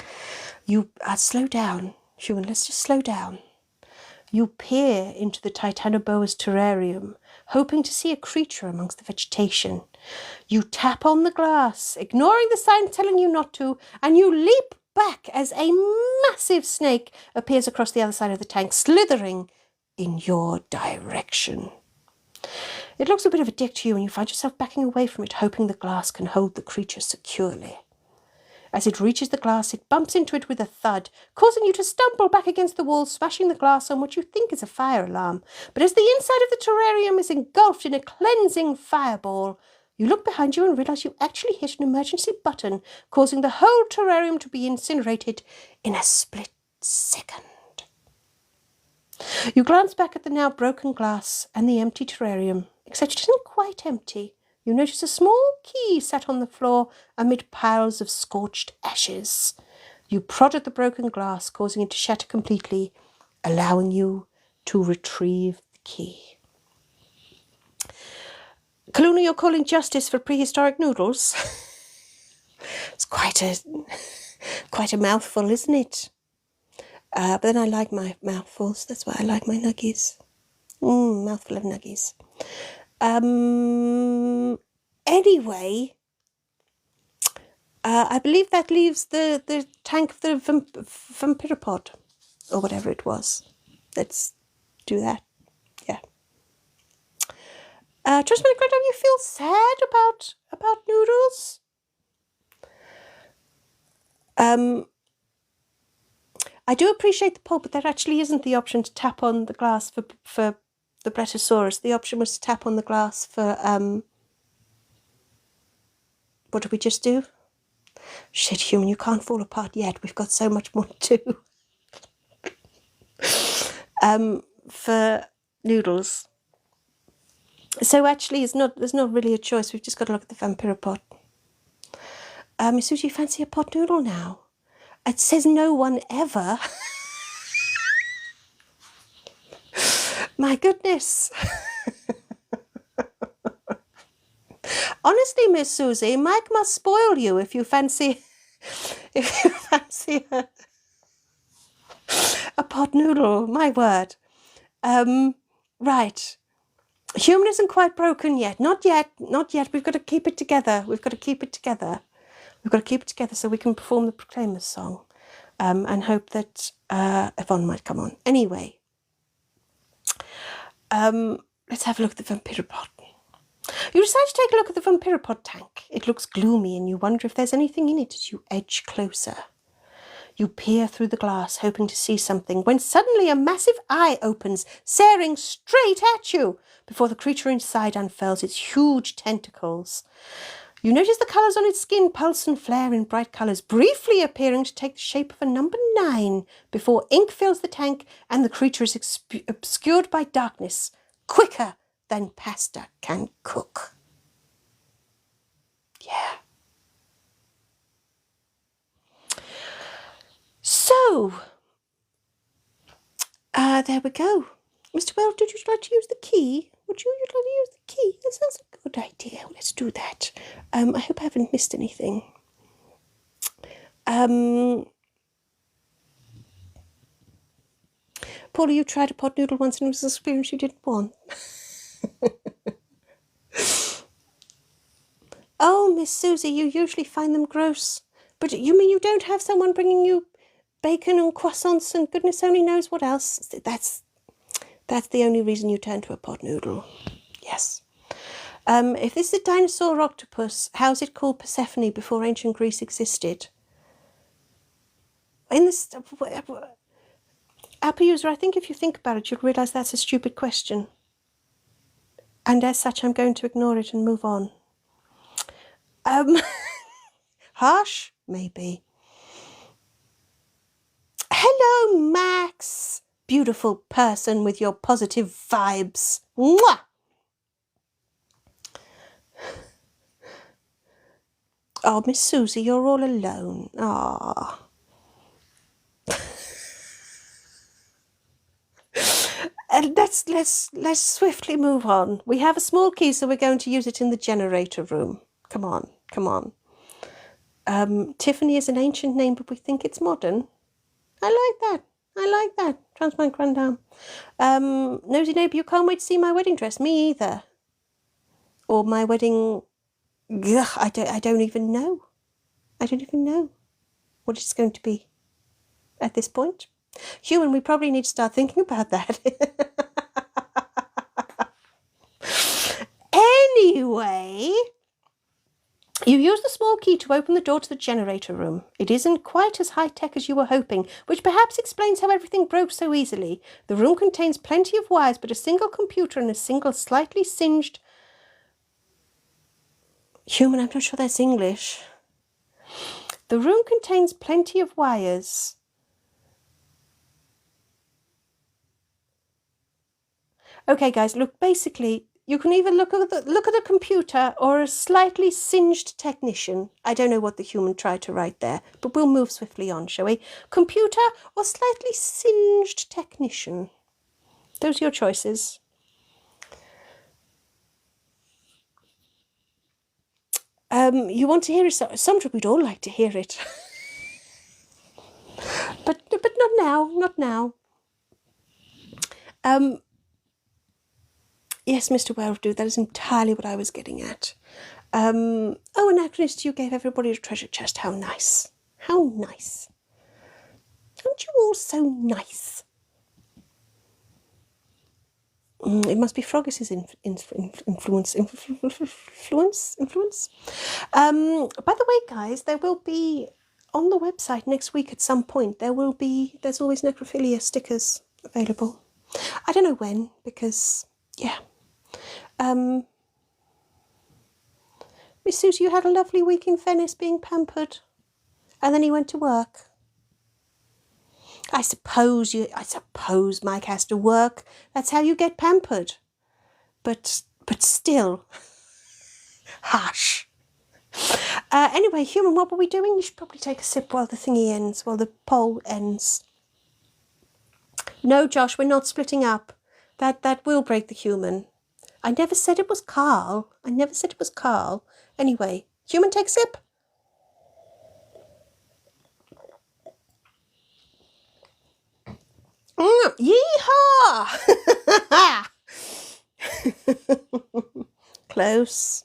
You slow down, human. Let's just slow down. You peer into the Titanoboa's terrarium, hoping to see a creature amongst the vegetation. You tap on the glass, ignoring the sign telling you not to, and you leap back as a massive snake appears across the other side of the tank, slithering in your direction. It looks a bit of a dick to you, and you find yourself backing away from it, hoping the glass can hold the creature securely. As it reaches the glass, it bumps into it with a thud, causing you to stumble back against the wall, smashing the glass on what you think is a fire alarm. But as the inside of the terrarium is engulfed in a cleansing fireball, you look behind you and realise you actually hit an emergency button, causing the whole terrarium to be incinerated in a split second. You glance back at the now broken glass and the empty terrarium, except it isn't quite empty. You notice a small key sat on the floor amid piles of scorched ashes. You prod at the broken glass, causing it to shatter completely, allowing you to retrieve the key. Kaluna, you're calling justice for prehistoric noodles? It's quite a mouthful, isn't it? But then I like my mouthfuls. That's why I like my nuggies. Mouthful of nuggies. Anyway, I believe that leaves the tank of the vampiropod, or whatever it was. Let's do that. Yeah. Trust me, Greta, you feel sad about noodles? I do appreciate the poll, but there actually isn't the option to tap on the glass for the Brachiosaurus. The option was to tap on the glass for, what did we just do? Shit, human, you can't fall apart yet. We've got so much more to do. For noodles. So actually, there's not really a choice. We've just got to look at the Vampiropod. Miss Susie, fancy a pot noodle now? It says no one ever. My goodness. Honestly, Miss Susie, Mike must spoil you if you fancy a pot noodle. My word. Right. Human isn't quite broken yet. Not yet. Not yet. We've got to keep it together. We've got to keep it together. We've got to keep it together so we can perform the Proclaimers song, and hope that Yvonne might come on. Anyway, let's have a look at the Vampiropod. You decide to take a look at the Vampiropod tank. It looks gloomy and you wonder if there's anything in it as you edge closer. You peer through the glass, hoping to see something, when suddenly a massive eye opens, staring straight at you, before the creature inside unfurls its huge tentacles. You notice the colours on its skin pulse and flare in bright colours, briefly appearing to take the shape of a number 9, before ink fills the tank and the creature is obscured by darkness, quicker than pasta can cook. Yeah. So, there we go. Mr. Well, would you like to use the key? Would you like to use the key? That sounds a good idea. Let's do that. I hope I haven't missed anything. Paula, you tried a pot noodle once and it was an experience you didn't want. Oh, Miss Susie, you usually find them gross. But you mean you don't have someone bringing you bacon and croissants and goodness only knows what else? That's the only reason you turn to a pot noodle. Yes. If this is a dinosaur octopus, how's it called Persephone before ancient Greece existed? In this Apple user, I think if you think about it, you'll realise that's a stupid question. And as such, I'm going to ignore it and move on. Harsh? Maybe. Hello, Max. Beautiful person with your positive vibes. Mwah! Oh, Miss Susie, you're all alone. Ah. And let's swiftly move on. We have a small key, so we're going to use it in the generator room. Come on, come on. Tiffany is an ancient name, but we think it's modern. I like that. I like that. Transmine Grandam. Nosy neighbour, you can't wait to see my wedding dress. Me either. Or my wedding... Ugh, I don't even know. I don't even know what it's going to be at this point. Human, we probably need to start thinking about that. Anyway, you use the small key to open the door to the generator room. It isn't quite as high-tech as you were hoping, which perhaps explains how everything broke so easily. The room contains plenty of wires, but a single computer and a single slightly singed... Human, I'm not sure that's English. The room contains plenty of wires. Okay, guys, look, basically, you can either look at a computer or a slightly singed technician. I don't know what the human tried to write there, but we'll move swiftly on, shall we? Computer or slightly singed technician. Those are your choices. You want to hear it? Sometimes we'd all like to hear it. but not now, not now. Yes, Mr. Welldo, that is entirely what I was getting at. Oh, Anachronist, you gave everybody a treasure chest. How nice. How nice. Aren't you all so nice? It must be Froggis's influence. By the way, guys, there will be on the website next week at some point there's always necrophilia stickers available. I don't know when, because, yeah. Miss Susie, you had a lovely week in Venice being pampered, and then you went to work. I suppose Mike has to work. That's how you get pampered. But still, hush. Anyway, human, what were we doing? You should probably take a sip while the thingy ends, while the poll ends. No, Josh, we're not splitting up. That will break the human. I never said it was Carl. Anyway, human, take a sip. Yeehaw! Close,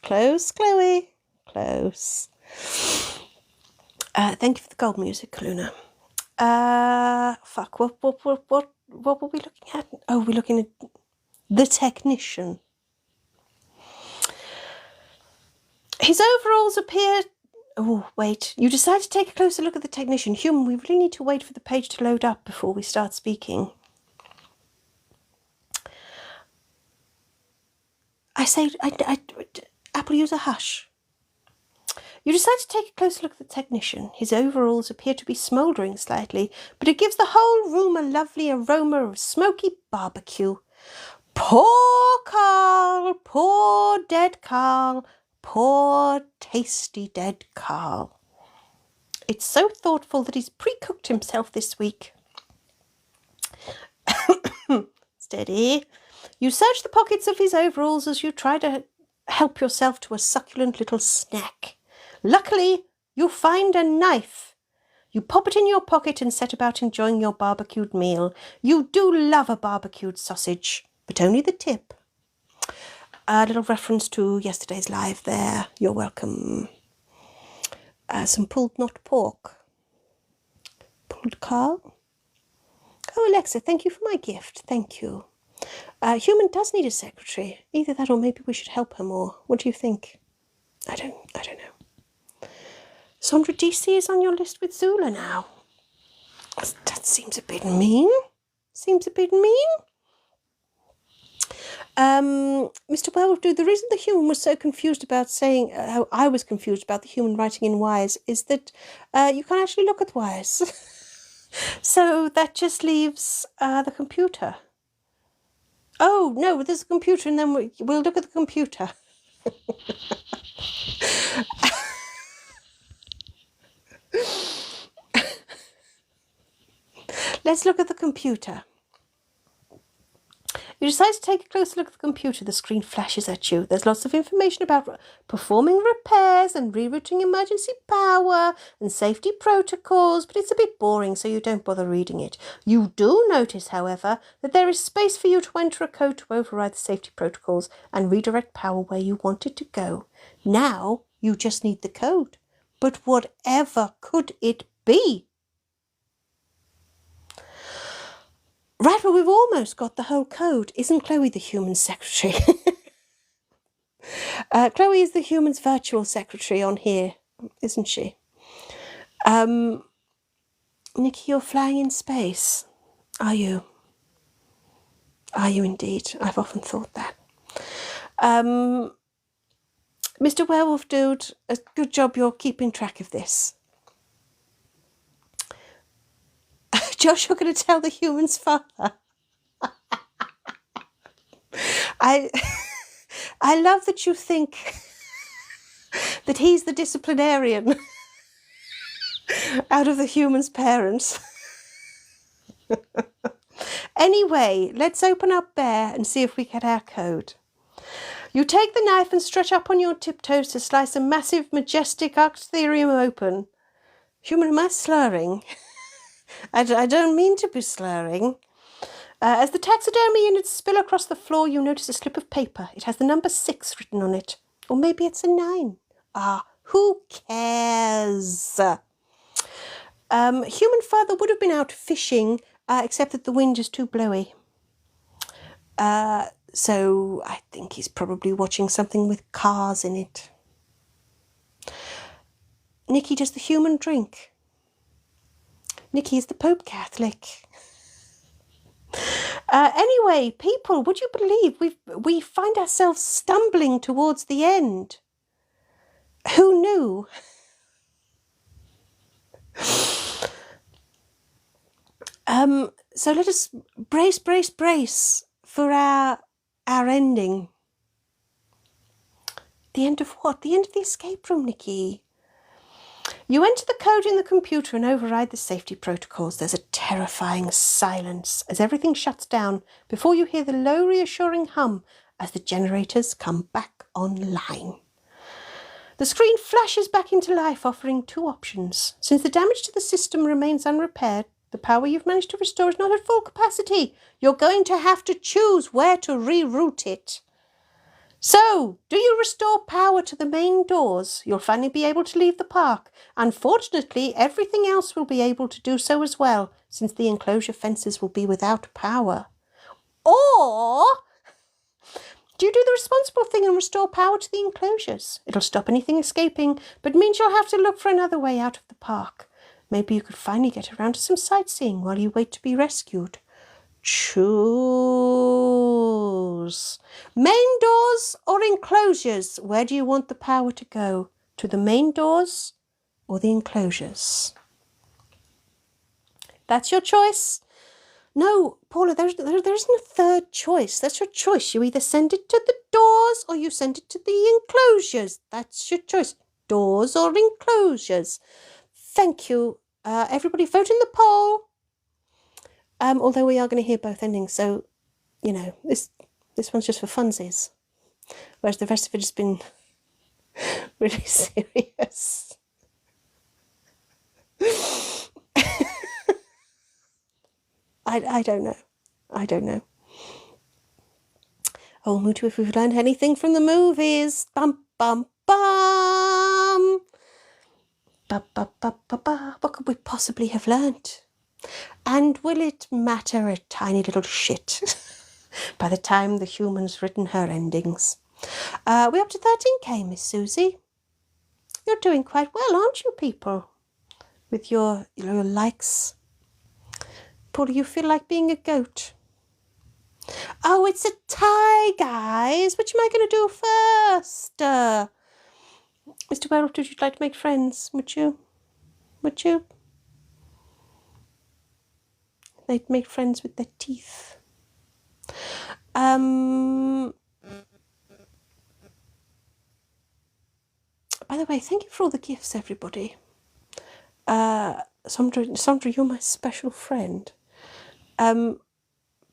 Chloe. Close. Thank you for the gold music, Luna. Fuck. What were we looking at? Oh, we're looking at the technician. His overalls appear. Oh, wait. You decide to take a closer look at the technician. Human, we really need to wait for the page to load up before we start speaking. I say, Apple, use a hush. You decide to take a closer look at the technician. His overalls appear to be smouldering slightly, but it gives the whole room a lovely aroma of smoky barbecue. Poor Carl, poor dead Carl, poor tasty dead Carl. It's so thoughtful that he's pre-cooked himself this week. Steady. You search the pockets of his overalls as you try to help yourself to a succulent little snack. Luckily, you find a knife. You pop it in your pocket and set about enjoying your barbecued meal. You do love a barbecued sausage, but only the tip. A little reference to yesterday's live there. You're welcome. Some pulled not pork. Pulled Carl. Oh, Alexa, thank you for my gift. Thank you. Human does need a secretary. Either that or maybe we should help her more. What do you think? I don't know. Sandra DC is on your list with Zula now. That seems a bit mean. Mr. Werewolf Dude, the reason the human was so confused about saying, how I was confused about the human writing in wires, is that you can't actually look at wires. So that just leaves the computer. Oh, no, there's a computer and then we'll look at the computer. Let's look at the computer. You decide to take a closer look at the computer. The screen flashes at you. There's lots of information about performing repairs and rerouting emergency power and safety protocols, but it's a bit boring, so you don't bother reading it. You do notice, however, that there is space for you to enter a code to override the safety protocols and redirect power where you want it to go. Now you just need the code. But whatever could it be? Right, well, we've almost got the whole code. Isn't Chloe the human secretary? Chloe is the human's virtual secretary on here, isn't she? Nikki, you're flying in space. Are you? Are you indeed? I've often thought that. Mr. Werewolf Dude, a good job you're keeping track of this. Josh, you're going to tell the human's father. I love that you think that he's the disciplinarian out of the human's parents. Anyway, let's open up Bear and see if we get our code. You take the knife and stretch up on your tiptoes to slice a massive, majestic arctherium open. Human, am I slurring? I don't mean to be slurring. As the taxidermy units spill across the floor, you notice a slip of paper. It has the number 6 written on it. Or maybe it's a 9. Who cares? Human father would have been out fishing, except that the wind is too blowy. So I think he's probably watching something with cars in it. Nikki, does the human drink? Nikki, is the Pope Catholic? Anyway, people, would you believe we find ourselves stumbling towards the end? Who knew? So let us brace for our ending. The end of what? The end of the escape room, Nikki. You enter the code in the computer and override the safety protocols. There's a terrifying silence as everything shuts down before you hear the low, reassuring hum as the generators come back online. The screen flashes back into life, offering two options. Since the damage to the system remains unrepaired, the power you've managed to restore is not at full capacity. You're going to have to choose where to reroute it. So, do you restore power to the main doors? You'll finally be able to leave the park. Unfortunately, everything else will be able to do so as well, since the enclosure fences will be without power. Or do you do the responsible thing and restore power to the enclosures? It'll stop anything escaping, but means you'll have to look for another way out of the park. Maybe you could finally get around to some sightseeing while you wait to be rescued. Choose. Main doors or enclosures? Where do you want the power to go? To the main doors or the enclosures? That's your choice. No, Paula, there isn't a third choice. That's your choice. You either send it to the doors or you send it to the enclosures. That's your choice. Doors or enclosures. Thank you. Everybody vote in the poll. Although we are going to hear both endings, so, you know, this one's just for funsies. Whereas the rest of it has been really serious. I don't know. I don't know. Oh, Mutu, if we've learned anything from the movies. Bum, bum, bum. Ba, ba, ba, ba, ba. What could we possibly have learned? And will it matter a tiny little shit by the time the human's written her endings? We're up to 13k, Miss Susie. You're doing quite well, aren't you, people? With your likes. Paul, do you feel like being a goat? Oh, it's a tie, guys. Which am I going to do first? Mr. Werewolf, would you like to make friends? Would you? Would you? They'd make friends with their teeth. By the way, thank you for all the gifts, everybody. Sandra, you're my special friend. Paul,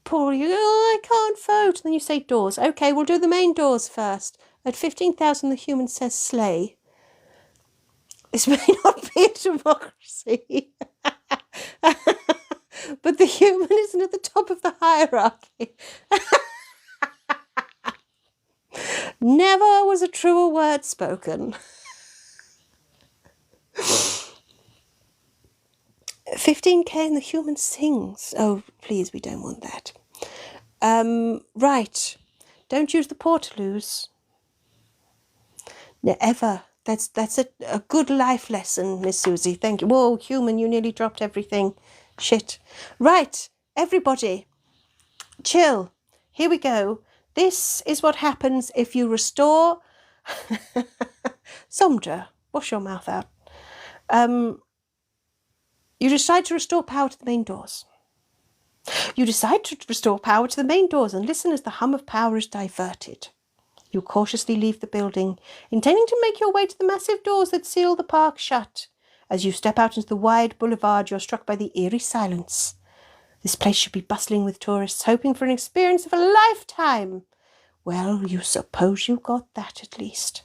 I can't vote. And then you say doors. Okay, we'll do the main doors first. At 15,000, the human says slay. This may not be a democracy. But the human isn't at the top of the hierarchy. Never was a truer word spoken. 15k and the human sings. Oh, please, we don't want that. Right. Don't use the portaloos. Never. That's a good life lesson, Miss Susie. Thank you. Whoa, human, you nearly dropped everything. Shit. Right, everybody. Chill. Here we go. This is what happens if you restore... Sandra, wash your mouth out. You decide to restore power to the main doors. You decide to restore power to the main doors and listen as the hum of power is diverted. You cautiously leave the building, intending to make your way to the massive doors that seal the park shut. As you step out into the wide boulevard, you're struck by the eerie silence. This place should be bustling with tourists, hoping for an experience of a lifetime. Well, you suppose you got that at least.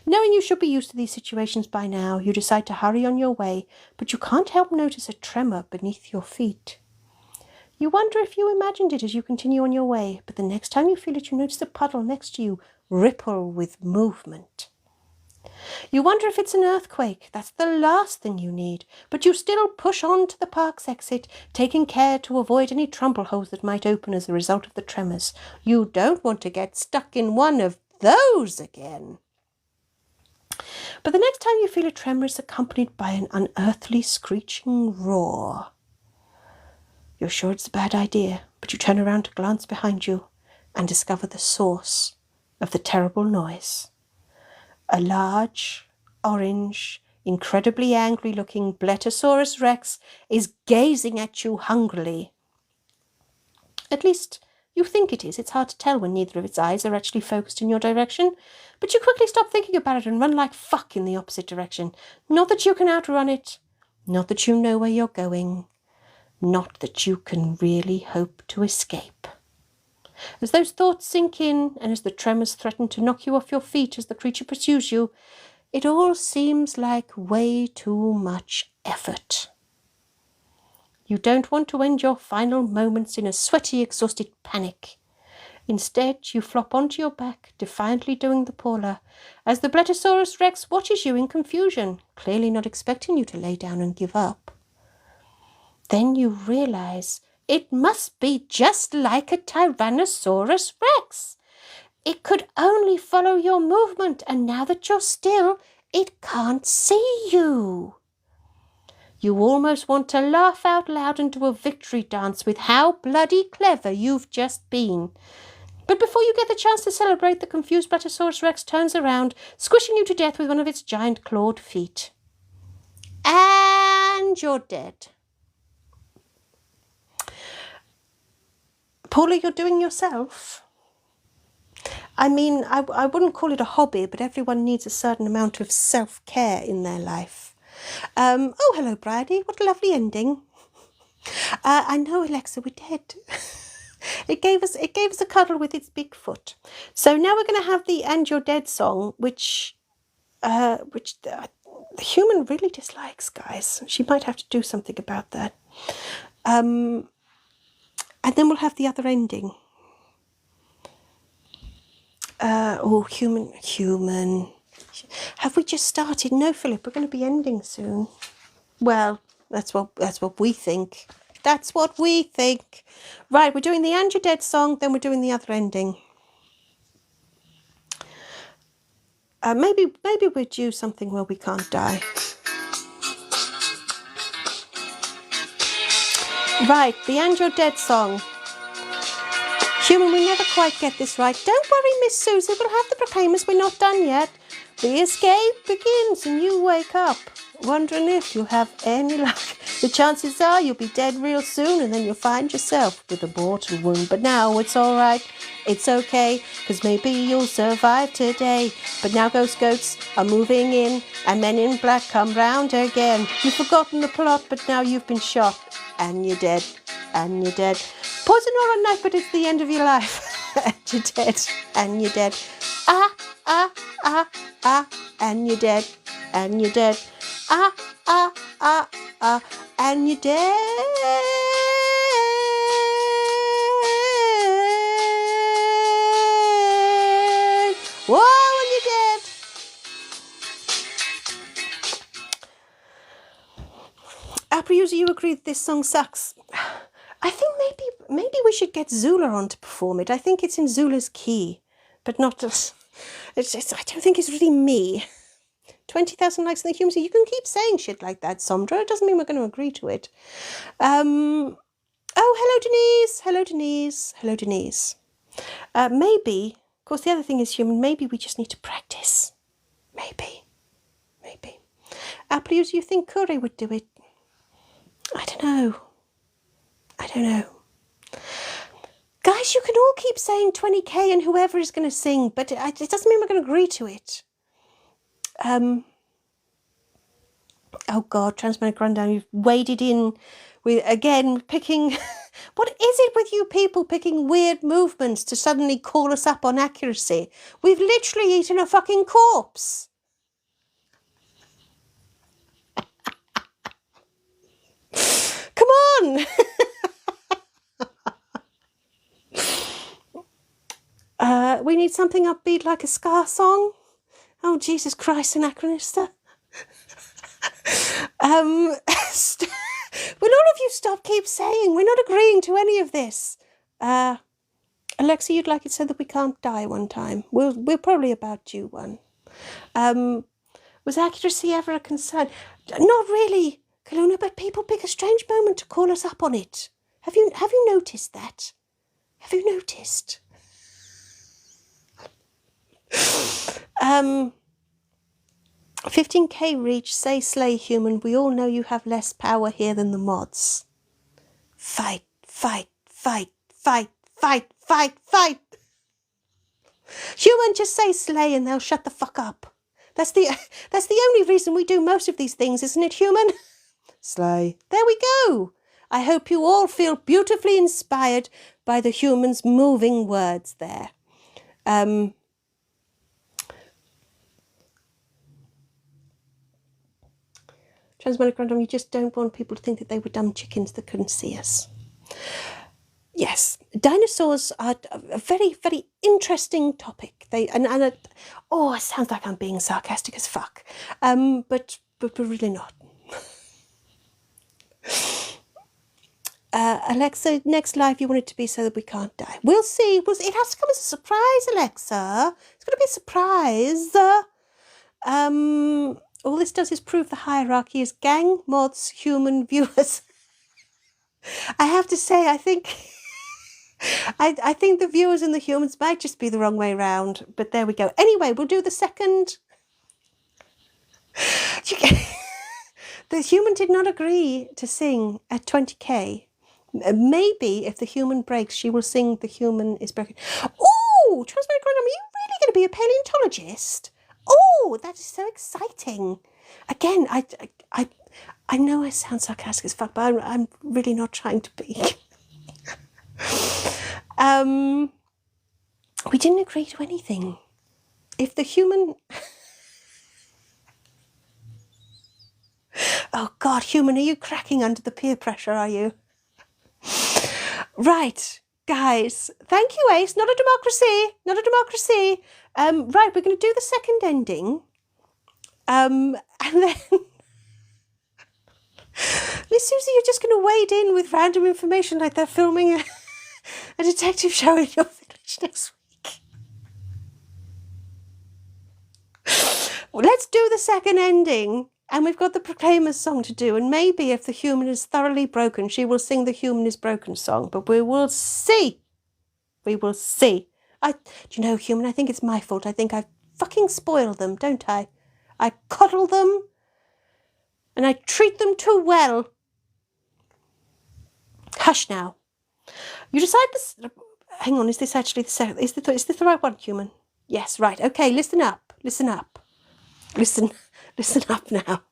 Knowing you should be used to these situations by now, you decide to hurry on your way, but you can't help notice a tremor beneath your feet. You wonder if you imagined it as you continue on your way, but the next time you feel it, you notice a puddle next to you ripple with movement. You wonder if it's an earthquake. That's the last thing you need, but you still push on to the park's exit, taking care to avoid any trumble holes that might open as a result of the tremors. You don't want to get stuck in one of those again. But the next time you feel a tremor is accompanied by an unearthly screeching roar. You're sure it's a bad idea, but you turn around to glance behind you and discover the source of the terrible noise. A large, orange, incredibly angry-looking Bletosaurus Rex is gazing at you hungrily. At least, you think it is. It's hard to tell when neither of its eyes are actually focused in your direction. But you quickly stop thinking about it and run like fuck in the opposite direction. Not that you can outrun it. Not that you know where you're going. Not that you can really hope to escape. As those thoughts sink in, and as the tremors threaten to knock you off your feet as the creature pursues you, it all seems like way too much effort. You don't want to end your final moments in a sweaty, exhausted panic. Instead, you flop onto your back, defiantly doing the Paula, as the Bletosaurus Rex watches you in confusion, clearly not expecting you to lay down and give up. Then you realize it must be just like a Tyrannosaurus Rex. It could only follow your movement, and now that you're still, it can't see you. You almost want to laugh out loud and do a victory dance with how bloody clever you've just been. But before you get the chance to celebrate, the confused Bletosaurus Rex turns around, squishing you to death with one of its giant clawed feet. And you're dead. Paula, you're doing yourself. I mean, I wouldn't call it a hobby, but everyone needs a certain amount of self-care in their life. Oh, hello, Bridie. What a lovely ending. I know, Alexa, we're dead. It gave us a cuddle with its big foot. So now we're going to have the "And You're Dead" song, which the human really dislikes, guys. She might have to do something about that. And then we'll have the other ending. Human. Have we just started? No, Philip, we're going to be ending soon. Well, that's what we think. That's what we think. Right, we're doing the "And You're Dead" song, then we're doing the other ending. Maybe we're due something where we can't die. Right, the "And You're Dead" song. Human, we never quite get this right. Don't worry, Miss Susie, we'll have the proclaimers. We're not done yet. The escape begins and you wake up, wondering if you'll have any luck. The chances are you'll be dead real soon, and then you'll find yourself with a mortal wound. But now it's all right. It's okay, because maybe you'll survive today. But now ghost goats are moving in, and men in black come round again. You've forgotten the plot, but now you've been shot, and you're dead, and you're dead. Poison or a knife, but it's the end of your life. And you're dead, and you're dead. And you're dead, and you're dead. And you're dead. Whoa, and you're dead. Apple user, you agree that this song sucks? I think maybe we should get Zula on to perform it. I think it's in Zula's key, but not us. I don't think it's really me. 20,000 likes in the humor. You can keep saying shit like that, Sondra. It doesn't mean we're going to agree to it. Oh, hello, Denise. Hello, Denise. Hello, Denise. Maybe, of course, the other thing is human. Maybe we just need to practice. Maybe. Apple user, you think Kure would do it? I don't know. Guys, you can all keep saying 20k and whoever is going to sing, but it doesn't mean we're going to agree to it. Oh God, Transmanic Rundown, you've waded in with, again, picking... What is it with you people picking weird movements to suddenly call us up on accuracy? We've literally eaten a fucking corpse. Come on! We need something upbeat like a ska song. Oh, Jesus Christ, Anachronista. Will all of you keep saying we're not agreeing to any of this? Alexa, you'd like it so that we can't die one time. We're probably about due one. Was accuracy ever a concern? Not really, Kaluna, but people pick a strange moment to call us up on it. Have you noticed that? Have you noticed? 15k reach, say slay human. We all know you have less power here than the mods. Fight, fight, fight, fight, fight, fight, fight. Human, just say slay and they'll shut the fuck up. That's the only reason we do most of these things, isn't it, human? Slay. There we go. I hope you all feel beautifully inspired by the human's moving words there. Transmonic Random, you just don't want people to think that they were dumb chickens that couldn't see us. Yes, dinosaurs are a very, very interesting topic. Oh, it sounds like I'm being sarcastic as fuck, but really not. Alexa, next live you want it to be so that we can't die. We'll see. It has to come as a surprise, Alexa. It's going to be a surprise. All this does is prove the hierarchy is gang, mods, human, viewers. I have to say, I think I think the viewers and the humans might just be the wrong way round, but there we go. Anyway, we'll do the second. The human did not agree to sing at 20k. Maybe if the human breaks, she will sing The Human is Broken. Oh, Transmonic Random, are you really going to be a paleontologist? Oh, that is so exciting. Again, I know I sound sarcastic as fuck, but I'm really not trying to be. We didn't agree to anything. If the human... Oh, God, human, are you cracking under the peer pressure, are you? Right, guys. Thank you, Ace. Not a democracy. Not a democracy. Right, we're going to do the second ending. And then... Miss Susie, you're just going to wade in with random information like they're filming a detective show in your village next week. Well, let's do the second ending. And we've got the Proclaimers song to do. And maybe if the human is thoroughly broken, she will sing the Human is Broken song. But we will see. We will see. Do you know, human, I think it's my fault. I think I fucking spoil them, don't I? I coddle them. And I treat them too well. Hush now. You decide this... Hang on, is this actually the second... Is this the right one, human? Yes, right. Okay, listen up. Listen up. Listen up now.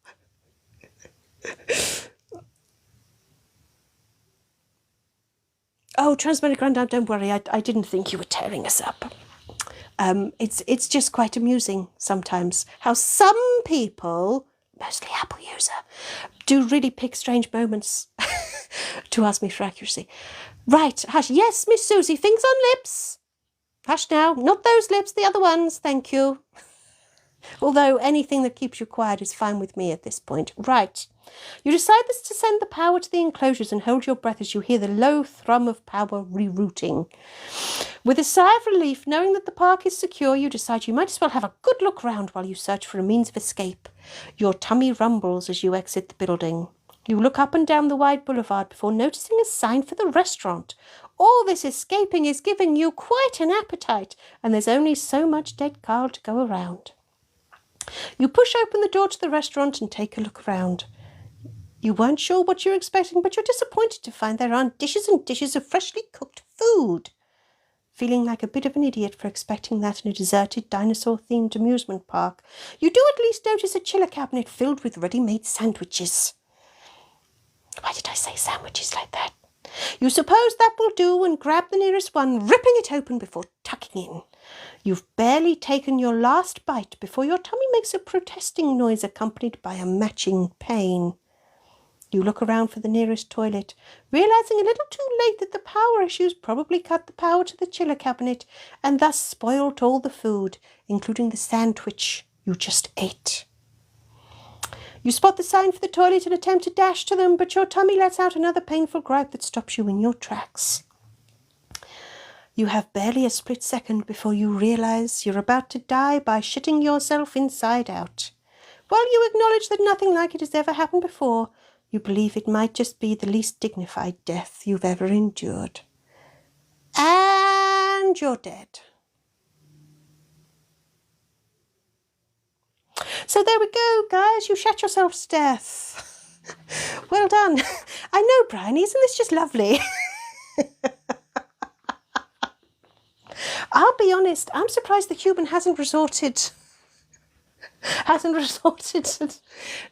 Oh, Transmonic Grandad, don't worry. I didn't think you were tearing us up. It's just quite amusing sometimes how some people, mostly Apple user, do really pick strange moments to ask me for accuracy. Right, hush. Yes, Miss Susie, fingers on lips. Hush now. Not those lips, the other ones. Thank you. Although anything that keeps you quiet is fine with me at this point. Right. You decide this to send the power to the enclosures and hold your breath as you hear the low thrum of power rerouting. With a sigh of relief, knowing that the park is secure, you decide you might as well have a good look round while you search for a means of escape. Your tummy rumbles as you exit the building. You look up and down the wide boulevard before noticing a sign for the restaurant. All this escaping is giving you quite an appetite, and there's only so much dead Carl to go around. You push open the door to the restaurant and take a look around. You weren't sure what you were expecting, but you're disappointed to find there aren't dishes and dishes of freshly cooked food. Feeling like a bit of an idiot for expecting that in a deserted dinosaur-themed amusement park, you do at least notice a chiller cabinet filled with ready-made sandwiches. Why did I say sandwiches like that? You suppose that will do and grab the nearest one, ripping it open before tucking in. You've barely taken your last bite before your tummy makes a protesting noise accompanied by a matching pain. You look around for the nearest toilet, realising a little too late that the power issues probably cut the power to the chiller cabinet and thus spoilt all the food, including the sandwich you just ate. You spot the sign for the toilet and attempt to dash to them, but your tummy lets out another painful gripe that stops you in your tracks. You have barely a split second before you realise you're about to die by shitting yourself inside out. While you acknowledge that nothing like it has ever happened before, you believe it might just be the least dignified death you've ever endured. And you're dead. So there we go, guys. You shot yourselves to death. Well done. I know, Bryony, isn't this just lovely? I'll be honest, I'm surprised the human hasn't resorted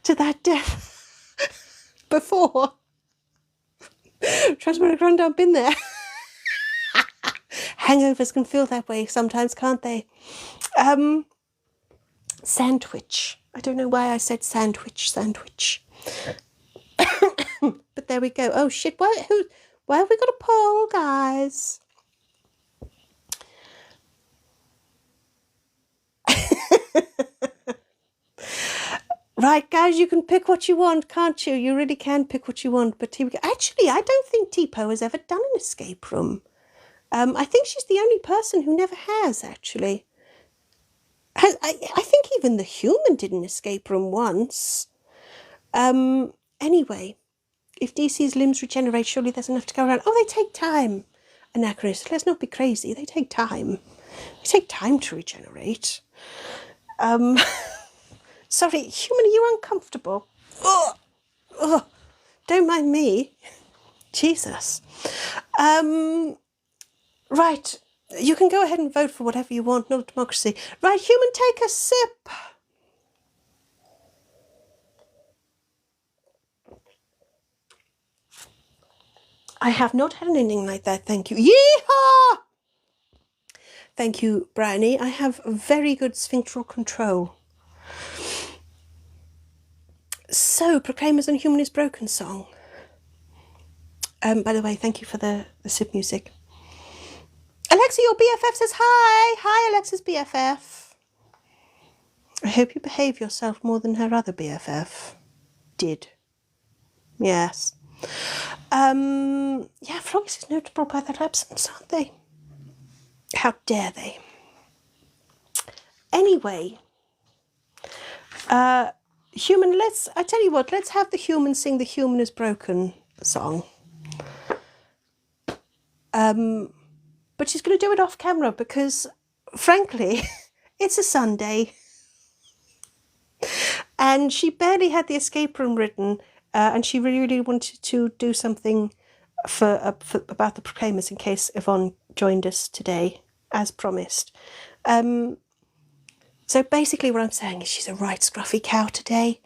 to that death before. Trust me, I've been there. Hangovers can feel that way sometimes, can't they? Sandwich. I don't know why I said sandwich. But there we go. Oh shit! Why have we got a poll, guys? Right, guys, you can pick what you want, can't you? You really can pick what you want. But here we go. Actually, I don't think Tipo has ever done an escape room. I think she's the only person who never has, actually. I think even the human did an escape room once. Anyway, if DC's limbs regenerate, surely there's enough to go around. Oh, they take time. Anachronist, let's not be crazy. They take time. They take time to regenerate. Sorry, human, are you uncomfortable? Ugh. Ugh. Don't mind me. Jesus. Right. You can go ahead and vote for whatever you want, not a democracy. Right, human, take a sip. I have not had an ending like that, thank you. Yeehaw! Thank you, Bryony. I have very good sphincteral control. So, Proclaimers and Human is Broken song. By the way, thank you for the sip music. Alexa, your BFF says hi. Hi, Alexa's BFF. I hope you behave yourself more than her other BFF did. Yes. Yeah, Froggies is notable by their absence, aren't they? How dare they? Anyway, human, I tell you what, let's have the human sing the Human is Broken song. But she's going to do it off camera because, frankly, it's a Sunday. And she barely had the escape room written, and she really wanted to do something about the Proclaimers in case Yvonne joined us today, as promised. So basically what I'm saying is she's a right scruffy cow today.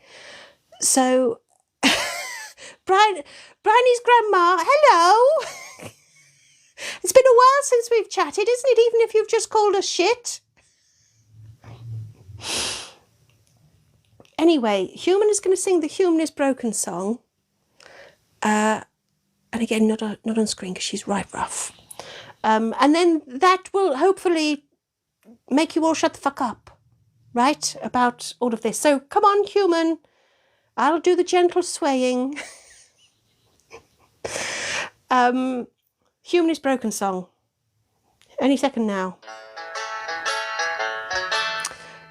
So, Bryony's grandma, hello! It's been a while since we've chatted, isn't it, even if you've just called us shit? Anyway, Human is going to sing the Human is Broken song. And again, not on screen because she's right rough. And then that will hopefully make you all shut the fuck up, right, about all of this. So come on, Human. I'll do the gentle swaying. Human is Broken song. Any second now.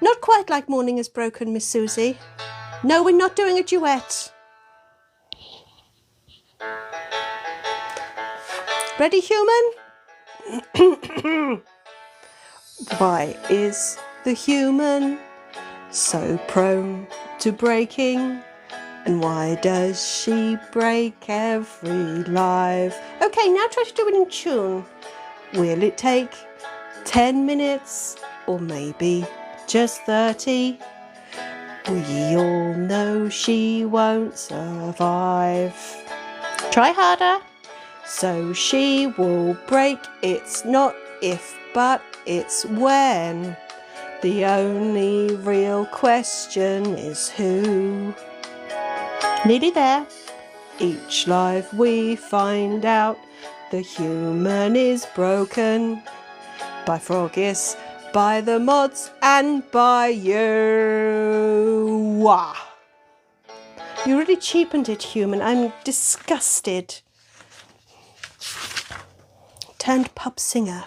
Not quite like Morning is Broken, Miss Susie. No, we're not doing a duet. Ready, Human? Why is the human so prone to breaking? And why does she break every life? Okay, now try to do it in tune. Will it take 10 minutes or maybe just 30? We all know she won't survive. Try harder. So she will break. It's not if, but it's when. The only real question is who. Nearly there. Each life we find out the human is broken. By Froggies, by the mods, and by you. Wah. You really cheapened it, Human. I'm disgusted. Turned pub singer.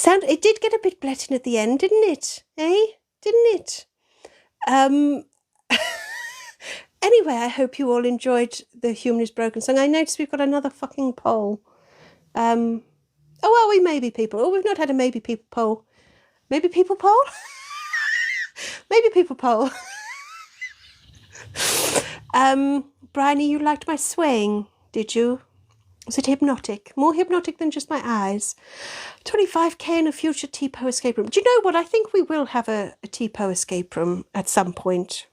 It did get a bit blatant at the end, didn't it? Eh? Didn't it? Anyway, I hope you all enjoyed the Human is Broken song. I noticed we've got another fucking poll. Oh, well, we maybe people. Oh, we've not had a maybe people poll. Maybe people poll? Maybe people poll. Bryony, you liked my swaying, did you? Was it hypnotic? More hypnotic than just my eyes. 25k in a future T-Po escape room. Do you know what? I think we will have a T-Po escape room at some point.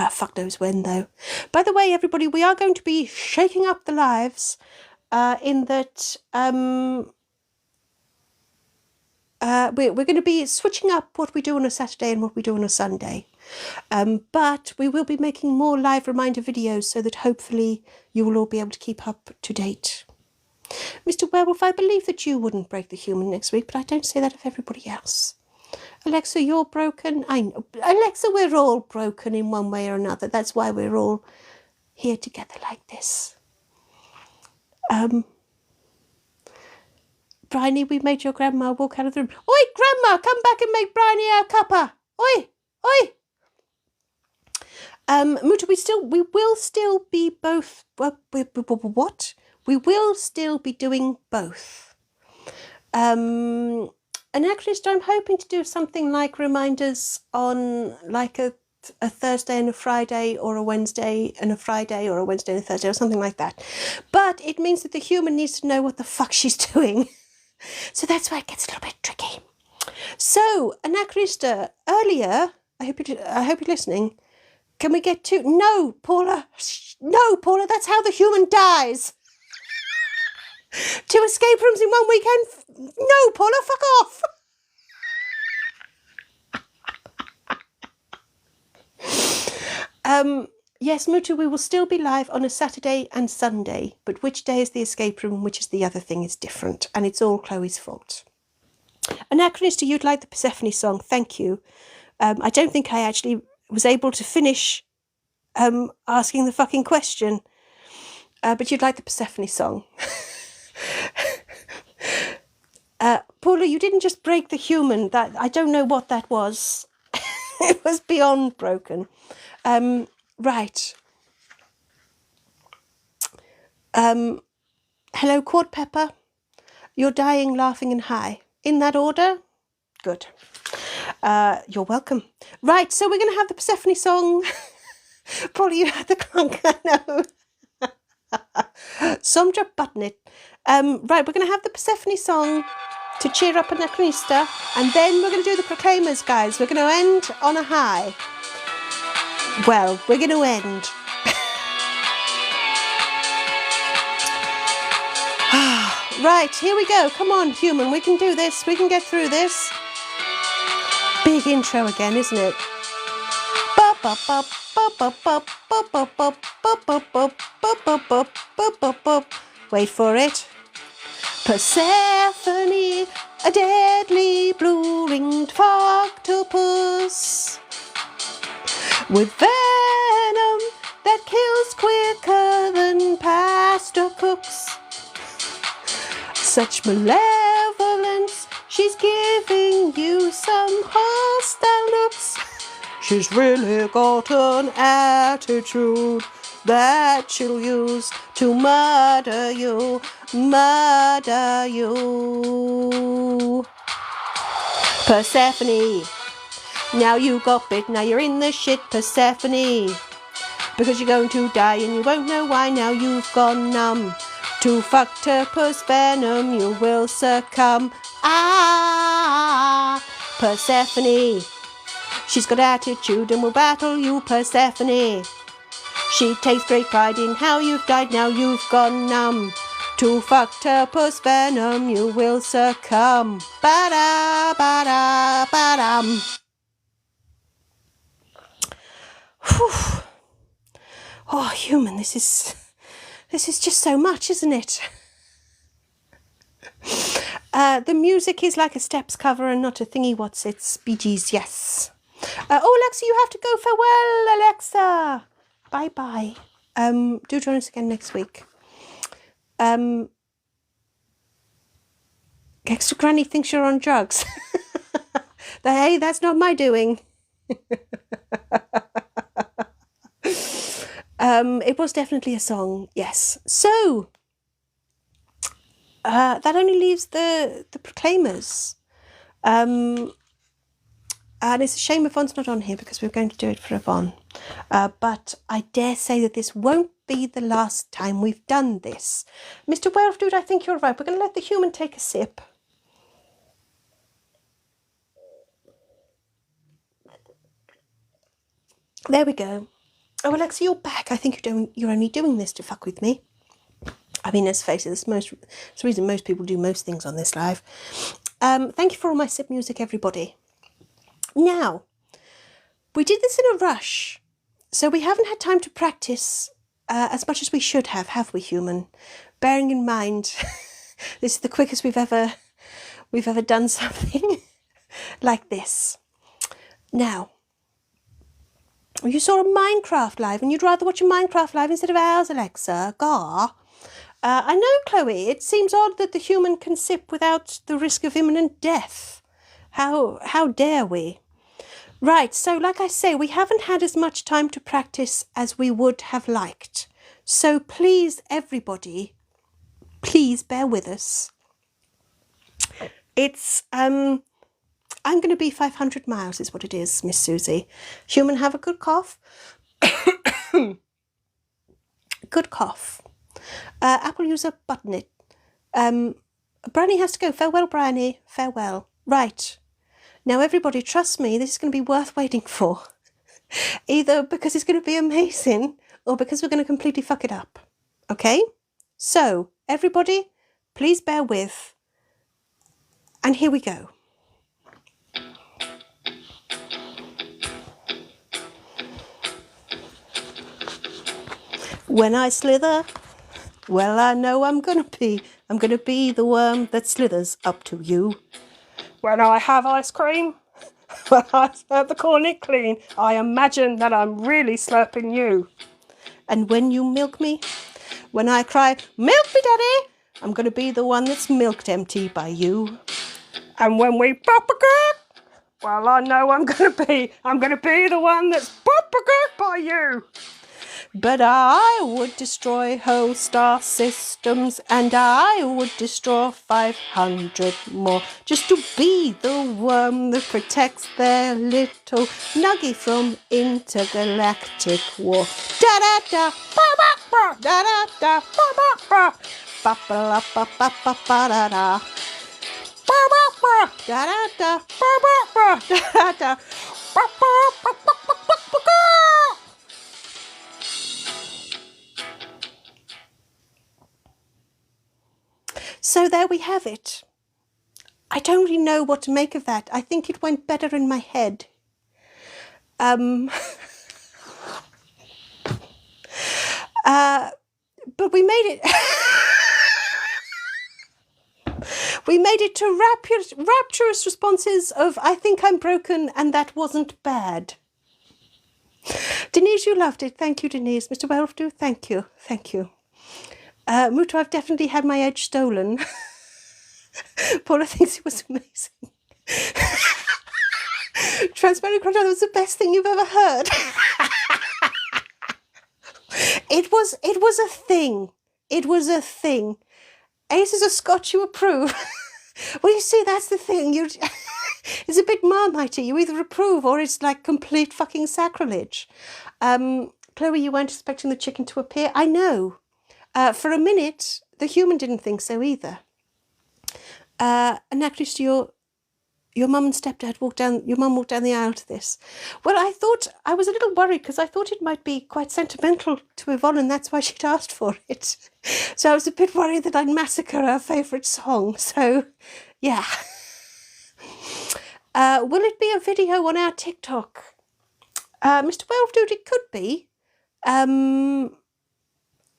Fuck knows when, though. By the way, everybody, we are going to be shaking up the lives in that we're going to be switching up what we do on a Saturday and what we do on a Sunday. But we will be making more live reminder videos so that hopefully you will all be able to keep up to date. Mr. Werewolf, I believe that you wouldn't break the human next week, but I don't say that of everybody else. Alexa, you're broken. I know. Alexa, we're all broken in one way or another. That's why we're all here together like this. Bryony, we made your grandma walk out of the room. Oi, grandma, come back and make Bryony our cuppa. Oi, oi. Muta, we will still be both. What? We will still be doing both. Anachronist, I'm hoping to do something like reminders on like a Thursday and a Friday, or a Wednesday and a Friday, or a Wednesday and a Thursday, or something like that. But it means that the human needs to know what the fuck she's doing. So that's why it gets a little bit tricky. So, Anachronista, earlier, I hope you're listening. Can we get to... No, Paula. No, Paula, that's how the human dies. 2 escape rooms in 1 weekend. No, Paula, fuck off. Yes, Mutu, we will still be live on a Saturday and Sunday, but which day is the escape room and which is the other thing is different, and it's all Chloe's fault. Anachronista, you'd like the Persephone song. Thank you. I don't think I actually was able to finish asking the fucking question, but you'd like the Persephone song. Paula, you didn't just break the human. That I don't know what that was. It was beyond broken. Right. Hello, Quad Pepper. You're dying, laughing and high. In that order? Good. You're welcome. Right, so we're going to have the Persephone song. Probably you had the clunk, I know. Somdra button it. Right, we're going to have the Persephone song to cheer up Anachronista, and then we're going to do the Proclaimers, guys. We're going to end on a high. Well, we're going to end. Right, here we go. Come on, human. We can do this. We can get through this. Big intro again, isn't it? Wait for it. Persephone, a deadly blue-ringed octopus with venom that kills quicker than pasta cooks. Such malevolence, she's giving you some hostile looks. She's really got an attitude that she'll use to murder you, murder you. Persephone, now you got bit, now you're in the shit, Persephone. Because you're going to die and you won't know why, now you've gone numb. To fucktopus venom you will succumb. Ah, Persephone. She's got attitude and will battle you, Persephone. She takes great pride in how you've died, now you've gone numb. To fucktopus venom you will succumb. Ba-da, ba-da, ba-dum. Whew. Oh, human, this is just so much, isn't it? The music is like a Steps cover and not a thingy what's it's Bee Gees, yes. Oh, Alexa, you have to go. Farewell, Alexa. Bye-bye. Do join us again next week. Extra Granny thinks you're on drugs. Hey, that's not my doing. It was definitely a song, yes. So, that only leaves the Proclaimers. And it's a shame Yvonne's not on here because we were going to do it for Yvonne. But I dare say that this won't be the last time we've done this. Mr. Werewolf Dude, I think you're right. We're going to let the human take a sip. There we go. Oh, Alexa, you're back. I think you're only doing this to fuck with me. I mean, let's face it, it's the reason most people do most things on this live. Thank you for all my sip music, everybody. Now, we did this in a rush, so we haven't had time to practice as much as we should have we, human? Bearing in mind, this is the quickest we've ever done something like this. Now, you saw a Minecraft live and you'd rather watch a Minecraft live instead of ours, Alexa. Gar. I know, Chloe, it seems odd that the human can sip without the risk of imminent death. How dare we? Right, so like I say, we haven't had as much time to practice as we would have liked. So please, everybody, please bear with us. It's, I'm going to be 500 miles is what it is, Miss Susie. Human, have a good cough. Good cough. Apple user, button it. Bryony has to go. Farewell, Bryony. Farewell. Right. Now, everybody, trust me, this is going to be worth waiting for. Either because it's going to be amazing or because we're going to completely fuck it up. Okay? So, everybody, please bear with. And here we go. When I slither, well, I know I'm going to be the worm that slithers up to you. When I have ice cream, when I slurp the cornet clean, I imagine that I'm really slurping you. And when you milk me, when I cry, milk me, daddy, I'm going to be the one that's milked empty by you. And when we pop a gurk, well, I know I'm going to be the one that's pop a gurk by you. But I would destroy whole star systems, and I would destroy 500 more, just to be the worm that protects their little nuggie from intergalactic war. Da da da, ba ba ba, da da da, ba ba ba, ba ba ba ba ba ba da da, ba ba ba, da da da, ba ba ba, da da da, ba ba ba ba ba ba ba. So there we have it. I don't really know what to make of that. I think it went better in my head. But we made it. We made it to rapturous responses of, I think I'm broken and that wasn't bad. Denise, you loved it. Thank you, Denise. Mr. Werewolf, thank you. Thank you. Muto, I've definitely had my edge stolen. Paula thinks it was amazing. Transparent Crocodile, that was the best thing you've ever heard. It was a thing. It was a thing. Aces of Scotch you approve. Well, you see, that's the thing. It's a bit Marmite-y. You either approve or it's like complete fucking sacrilege. Chloe, you weren't expecting the chicken to appear. I know. For a minute, the human didn't think so either. And actually, your mum and stepdad walked down the aisle to this. Well, I was a little worried because I thought it might be quite sentimental to Yvonne, and that's why she'd asked for it. So I was a bit worried that I'd massacre her favourite song. So, yeah. Will it be a video on our TikTok? Mr. Werewolf Dude, it could be.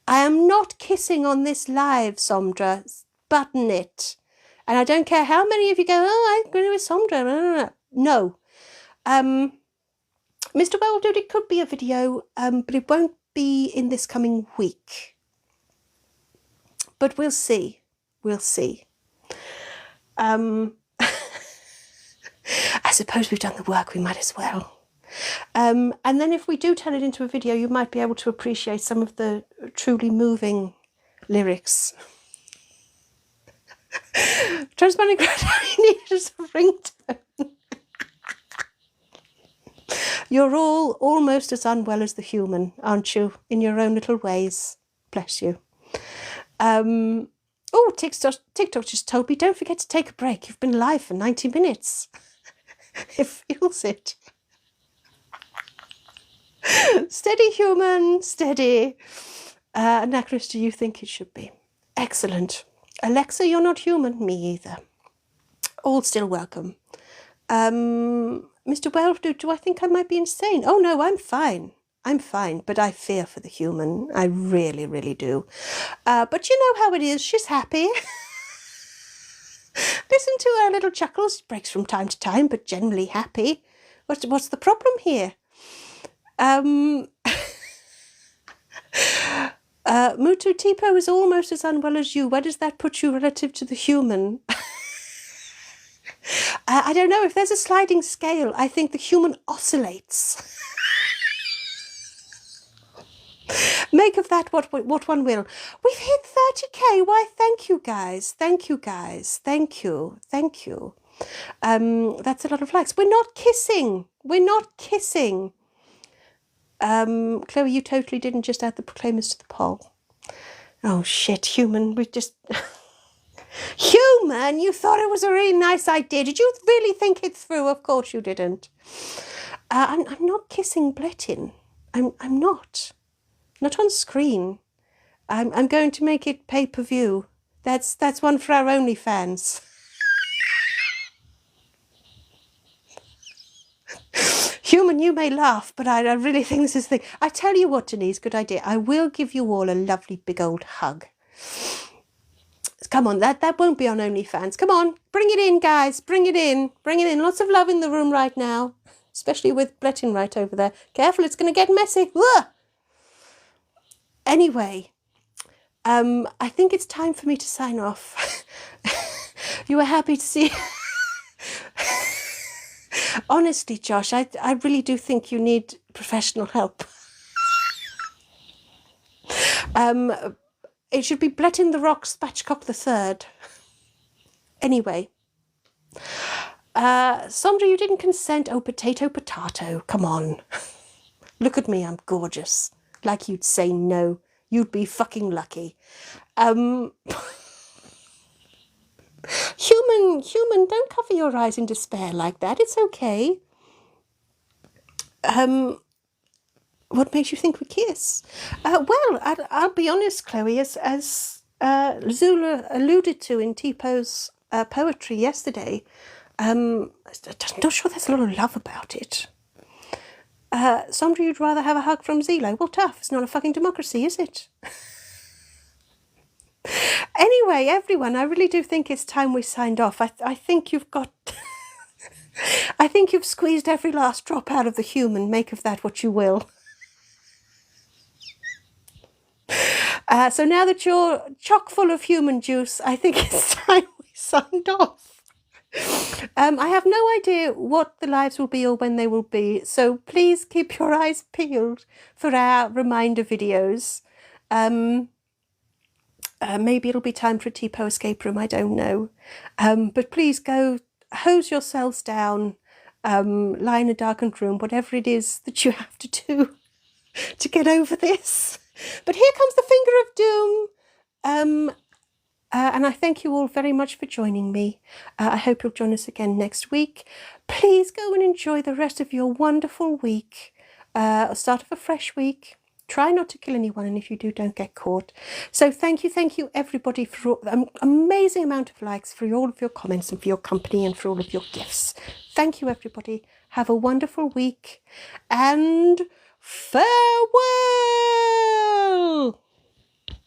I am not kissing on this live, Somdra. Button it. And I don't care how many of you go, oh, I agree with Somdra. No. Mr. Werewolf Dude, it could be a video, but it won't be in this coming week. But we'll see. We'll see. I suppose we've done the work, we might as well. And then if we do turn it into a video, you might be able to appreciate some of the truly moving lyrics. Transparent I need as a ringtone. You're all almost as unwell as the human, aren't you? In your own little ways. Bless you. Oh, TikTok just told me, don't forget to take a break. You've been live for 90 minutes. It feels it. Steady, human, steady. Anachronist, do you think it should be? Excellent. Alexa, you're not human. Me either. All still welcome. Mr. Well, do I think I might be insane? Oh, no, I'm fine. I'm fine, but I fear for the human. I really, really do. But you know how it is. She's happy. Listen to her little chuckles. It breaks from time to time, but generally happy. What's the problem here? Mutu Tipo is almost as unwell as you. Where does that put you relative to the human? I don't know. If there's a sliding scale, I think the human oscillates. Make of that what one will. We've hit 30k. Why, thank you guys. Thank you guys. Thank you. Thank you. That's a lot of likes. We're not kissing. We're not kissing. Chloe, you totally didn't just add the proclaimers to the poll. Oh shit, human. We just... Human, you thought it was a really nice idea. Did you really think it through? Of course you didn't. I'm not kissing Blettin. I'm not. Not on screen. I'm going to make it pay-per-view. That's one for our OnlyFans. Human, you may laugh, but I really think this is the thing. I tell you what, Denise, good idea. I will give you all a lovely big old hug. Come on, that won't be on OnlyFans. Come on, bring it in, guys. Bring it in. Bring it in. Lots of love in the room right now, especially with Blettin right over there. Careful, it's going to get messy. Ugh! Anyway, I think it's time for me to sign off. You were happy to see... Honestly, Josh, I really do think you need professional help. It should be Blettin the Rock Spatchcock the Third. Anyway. Sandra, you didn't consent. Oh, potato. Come on. Look at me, I'm gorgeous. Like you'd say no. You'd be fucking lucky. Human, don't cover your eyes in despair like that. It's okay. What makes you think we kiss? Well, I'll be honest, Chloe, as Zula alluded to in Tipo's poetry yesterday, I'm not sure there's a lot of love about it. Sandra, you'd rather have a hug from Zelo? Well, tough. It's not a fucking democracy, is it? Anyway, everyone, I really do think it's time we signed off. I think you've got... I think you've squeezed every last drop out of the human. Make of that what you will. So now that you're chock full of human juice, I think it's time we signed off. I have no idea what the lives will be or when they will be, so please keep your eyes peeled for our reminder videos. Maybe it'll be time for a Tipo escape room, I don't know. But please go hose yourselves down, lie in a darkened room, whatever it is that you have to do to get over this. But here comes the finger of doom. And I thank you all very much for joining me. I hope you'll join us again next week. Please go and enjoy the rest of your wonderful week. Start of a fresh week. Try not to kill anyone, and if you do, don't get caught. So thank you everybody for an amazing amount of likes, for all of your comments and for your company and for all of your gifts. Thank you, everybody. Have a wonderful week and farewell.